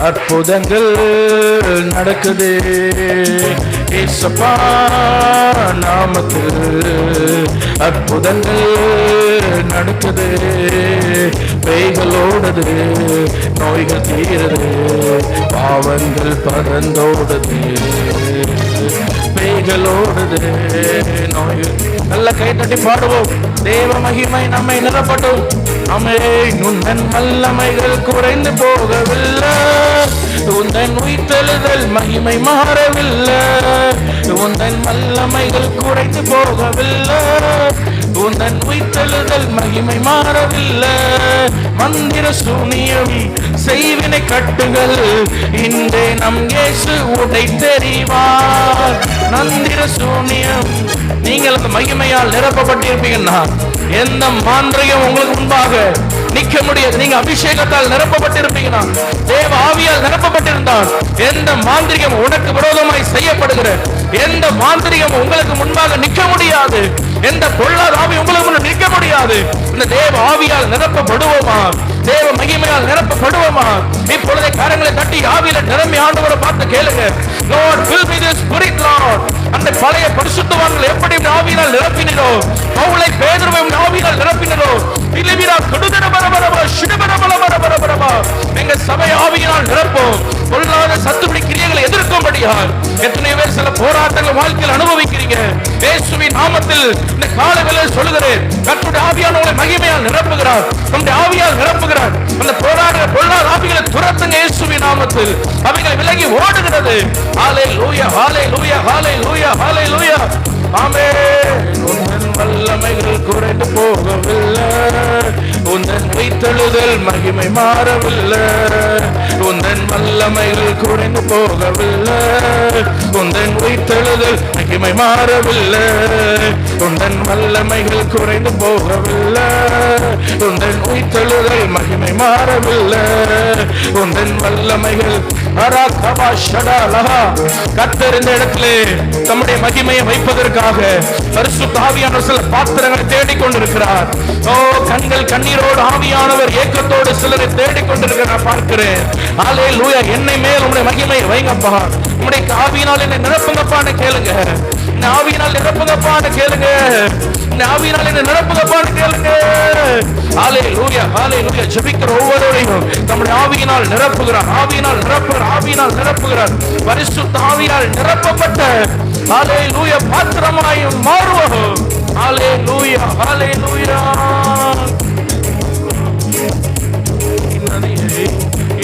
அற்புதங்கள் நடக்குது. ஏசப்பா நாமத்தில் அற்புதங்கள் நடக்குது. பேய்களோடது, நோய்கள் தீருது, பாவங்கள் பறந்தோடுது. பேய்களோடுது, நோய்கள். நல்ல கை தட்டி பாடுவோம். தேவ மகிமை நம்மை நிரப்பட்டும். ஆமென். உந்தன் வல்லமைகள் குறைந்து போகவில்லை, உந்தன் உயிர்த்தெழுதல் மகிமை மாறவில்லை. உந்தன் வல்லமைகள் குறைந்து போகவில்லை, உந்தன் உயிர்த்தெழுதல் மகிமை மாறவில்லை. மந்திர சூனியம் செய்வினை கட்டுகள் இன்றே நம் இயேசு உடை தெரிவார். மந்திர சூனியம், நீங்கள் அந்த மகிமையால் நிரப்பப்பட்டிருப்பீங்கன்னா எந்த மாந்திரிகம் உங்களுக்கு முன்பாக நிற்க முடியாது. நீங்க அபிஷேகத்தால் நிரப்பப்பட்டிருப்பீங்கன்னா, தேவ ஆவியால் நிரப்பப்பட்டிருந்தால் எந்த மாந்திரிகம் உனக்கு விரோதமாய் செய்யப்படுகிற எந்த மாந்திரிகம் உங்களுக்கு முன்பாக நிற்க முடியாது. எந்த பொல்லாத ஆவி உங்களுக்கு முன்ன நிற்க முடியாது. இந்த தேவ ஆவியால் நிரப்பப்படுவோமா? தேவ மகிமையால் நிரப்பப்படுவோமா? இப்பொழுதே கரங்களை தட்டி ஆவியில நிரம்பி ஆண்டவரை பார்த்து கேளுங்க. Lord, fill me with spirit, Lord. அந்த பழைய பரிசுத்தவான்கள் எப்படி ஆவியினால் நிரப்பினோ, பவுலை பேதுருவை ஆவியினால் நிரப்பினோ, பிலிமிரா கொடுதன பரபரபா சிடபரபல பரபரபா. எங்க சபை ஆவியினால் நிரப்போம். பொல்லாத சத்துருடைய கிரியைகளை எதிர்க்கும்படி முடியும்படியால் எத்தனை பேர் சில போராட்டங்கள் வாழ்க்கையில் அனுபவிக்கிறீங்க. இயேசுவின் நாமத்தில் இந்த காலவேளையில் சொல்லுகிறேன், கர்த்தருடைய ஆவியானவரை மகிமையால் நிரப்புகிறார், நம்முடைய ஆவியால் நிரப்புகிறார். அந்த போராடுற பொல்லாத ஆவிகளை துரத்துங்க இயேசுவின் நாமத்தில். அவைகள் விலகி ஓடுகிறது. ஹல்லேலூயா, ஹல்லேலூயா, ஹல்லேலூயா, ஹல்லேலூயா. ஆமென். உந்தன் வல்லமைகள் குறைந்து போகவில்லை, உந்தன் உயிர்த்தெழுதல் மகிமை மாறவில்லை. உந்தன் வல்லமைகள் குறைந்து போகவில்லை, உந்தன் உயிர்த்தெழுதல் மகிமை மாறவில்லை. உந்தன் வல்லமைகள் குறைந்து போகவில்லை, உந்தன் உயிர்த்தெழுதல் மகிமை மாறவில்லை. உந்தன் வல்லமைகள் கர்த்தர் இந்த இடத்திலே தம்முடைய மகிமையை வைப்பதற்காக பரிசுத்த ஆவியானவர் சில பாத்திரங்களை தேடிக்கொண்டிருக்கிறார். ஓ, கண்கள் கண்ணீரோடு ஆவியானவர் ஏக்கத்தோடு சிலரை தேடிக்கொண்டிருக்கிறார் பார்க்கிறேன். ஹல்லேலூயா. என்னை மேல் உம்முடைய மகிமையை வைங்கப்பா, உம்முடைய ஆவியினால் என்னை நிரப்புங்கப்பான்னு கேளுங்க. ஆவியினால் நிரப்புங்கப்பான்னு கேளுங்க. ஆவியினால் என்ன நிரப்புங்கப்பான்னு கேளுங்க. ஹல்லேலூயா, ஹல்லேலூயா. ஜெபிக்கிற ஒவ்வொருவரையும் நம்முடைய ஆவியினால் நிரப்புகிறார், ஆவியினால் நிரப்புகிறார், ஆவியினால் நிரப்புகிறார். பரிசுத்த ஆவியால் நிரப்பப்பட்ட ஹல்லேலூயா பாத்திரமாய் மாறுவோம். ஹல்லேலூயா, ஹல்லேலூயா.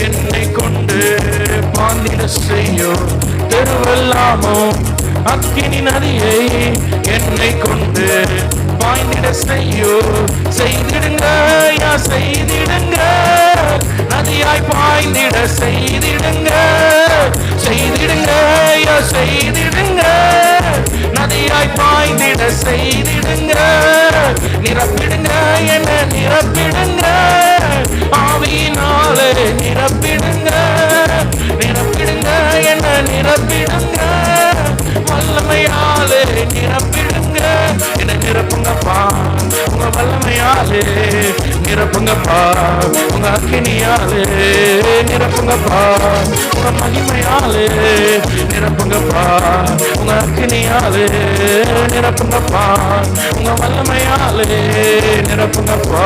என்னை கொண்டு பாந்திட செய்யும் தெருவெல்லாமோ அக்கினி நதியை என்னை கொண்டு பாய்ந்திட செய்யோ. செய்திடுங்க யா செய்திடுங்க, நதியாய் பாய்ந்திட செய்திடுங்க. செய்திடுங்க யா செய்திடுங்க, நதியாய் பாய்ந்திட செய்திடுங்க. நிரப்பிடுங்க என்ன நிரப்பிடுங்க, ஆவியினாலே நிரப்பிடுங்க. நிரப்பிடுங்க என்ன நிரப்பிடுங்க, வல்லமையாலே நிரப்பிடுங்க. என்ன நிரப்புங்கப்பா உங்க வல்லமையாலே, நிரப்புங்கப்பா உங்க அக்கினியாலே, நிரப்புங்கப்பா உங்க மகிமையாலே, நிரப்புங்கப்பா உங்க அக்கினியாலே, நிரப்புங்கப்பா உங்க வல்லமையாலே, நிரப்புங்கப்பா.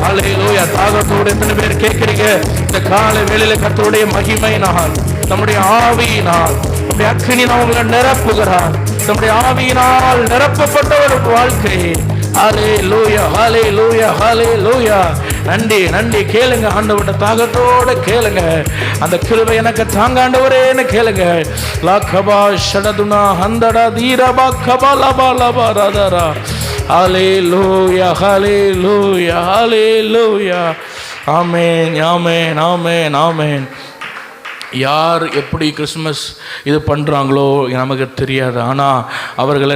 ஹல்லேலூயா. தாகத்தோடு எத்தனை பேர் கேட்கிறீங்க இந்த காலை வேளையில கர்த்தருடைய மகிமையினால், நம்முடைய ஆவியினால், நம்முடைய அக்கினியினால் உங்களை நிரப்புகிறார். நம்முடைய ஆவியினால் நிரப்பப்பட்ட ஒரு வாழ்க்கை. ஹல்லேலூயா, ஹல்லேலூயா, ஹல்லேலூயா. நன்றி, நன்றி. கேளுங்க, ஆண்டவருடைய தாகத்தோட கேளுங்க. அந்த கிருபை எனக்கு தாங்க ஆண்டவரேன்னு கேளுங்க. லாகபா ஷடதுனா ஹந்தடா தீரபா கபலபா லபா ரதரா. ஹல்லேலூயா, ஹல்லேலூயா, ஹல்லேலூயா. ஆமென், ஆமென், ஆமென், ஆமென். யார் எப்படி கிறிஸ்மஸ் இது பண்ணுறாங்களோ நமக்கு தெரியாது. ஆனால் அவர்களை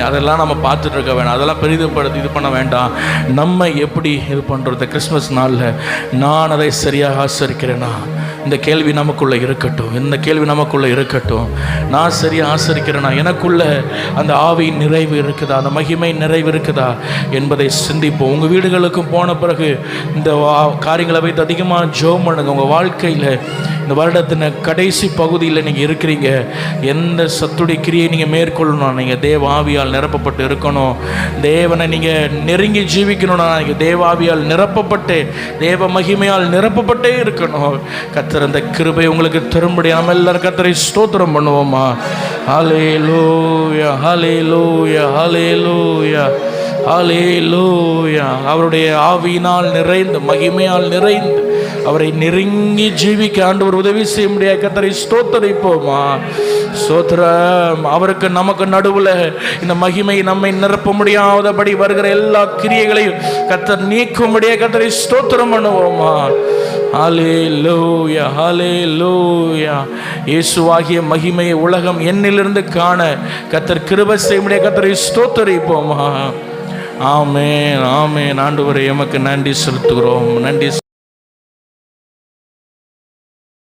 அதெல்லாம் நம்ம பார்த்துட்டு இருக்க வேண்டாம், அதெல்லாம் பெரிதுபடுத்தி இது பண்ண வேண்டாம். நம்ம எப்படி இது பண்ணுறது கிறிஸ்மஸ் நாளில், நான் அதை சரியாக ஆசரிக்கிறேனா? இந்த கேள்வி நமக்குள்ளே இருக்கட்டும், இந்த கேள்வி நமக்குள்ளே இருக்கட்டும். நான் சரியாக ஆசரிக்கிறேனா? எனக்குள்ள அந்த ஆவி நிறைவு இருக்குதா, அந்த மகிமை நிறைவு இருக்குதா என்பதை சிந்திப்போம். உங்கள் வீடுகளுக்கும் போன பிறகு இந்த காரியங்களை வைத்து அதிகமாக ஜெபம் பண்ணுங்க. உங்கள் வாழ்க்கையில் இந்த வருடத்தின் கடைசி பகுதியில் நீங்கள் இருக்கிறீங்க. எந்த சத்துடைய கிரியை நீங்கள் மேற்கொள்ளணும், நீங்கள் தேவ ஆவியால் நிரப்பப்பட்டு இருக்கணும். தேவனை நீங்கள் நெருங்கி ஜீவிக்கணும்னா நீங்கள் தேவ ஆவியால் நிரப்பப்பட்டு தேவ மகிமையால் நிரப்பப்பட்டே இருக்கணும். கர்த்தர் அந்த கிருபை உங்களுக்கு திரும்படி நம்ம எல்லாரும் கர்த்தரை ஸ்தோத்திரம் பண்ணுவோமா? ஹல்லேலூயா, ஹல்லேலூயா, ஹல்லேலூயா, ஹல்லேலூயா. அவருடைய ஆவியினால் நிறைந்து மகிமையால் நிறைந்து அவரை நெருங்கி ஜீவிக்க ஆண்டவர் உதவி செய்ய முடியாது. கர்த்தரை ஸ்தோத்திரிப்போமா? ஸ்தோத்திரம். அவருக்கு நமக்கு நடுவில் இந்த மகிமை நம்மை நிரப்ப முடியாதபடி வருகிற எல்லா கிரியைகளையும் கர்த்தர் நீக்கும்படியா கர்த்தரை ஸ்தோத்திரம் பண்ணுவோமா? ஹல்லேலூயா, ஹல்லேலூயா. இயேசுவாகிய மகிமையை உலகம் என்னிலிருந்து காண கர்த்தர் கிருபை செய்ய முடியாது. கர்த்தரை ஸ்தோத்திரிப்போமா? ஆமென், ஆமென். ஆண்டவரே எமக்கு நன்றி செலுத்துகிறோம், நன்றி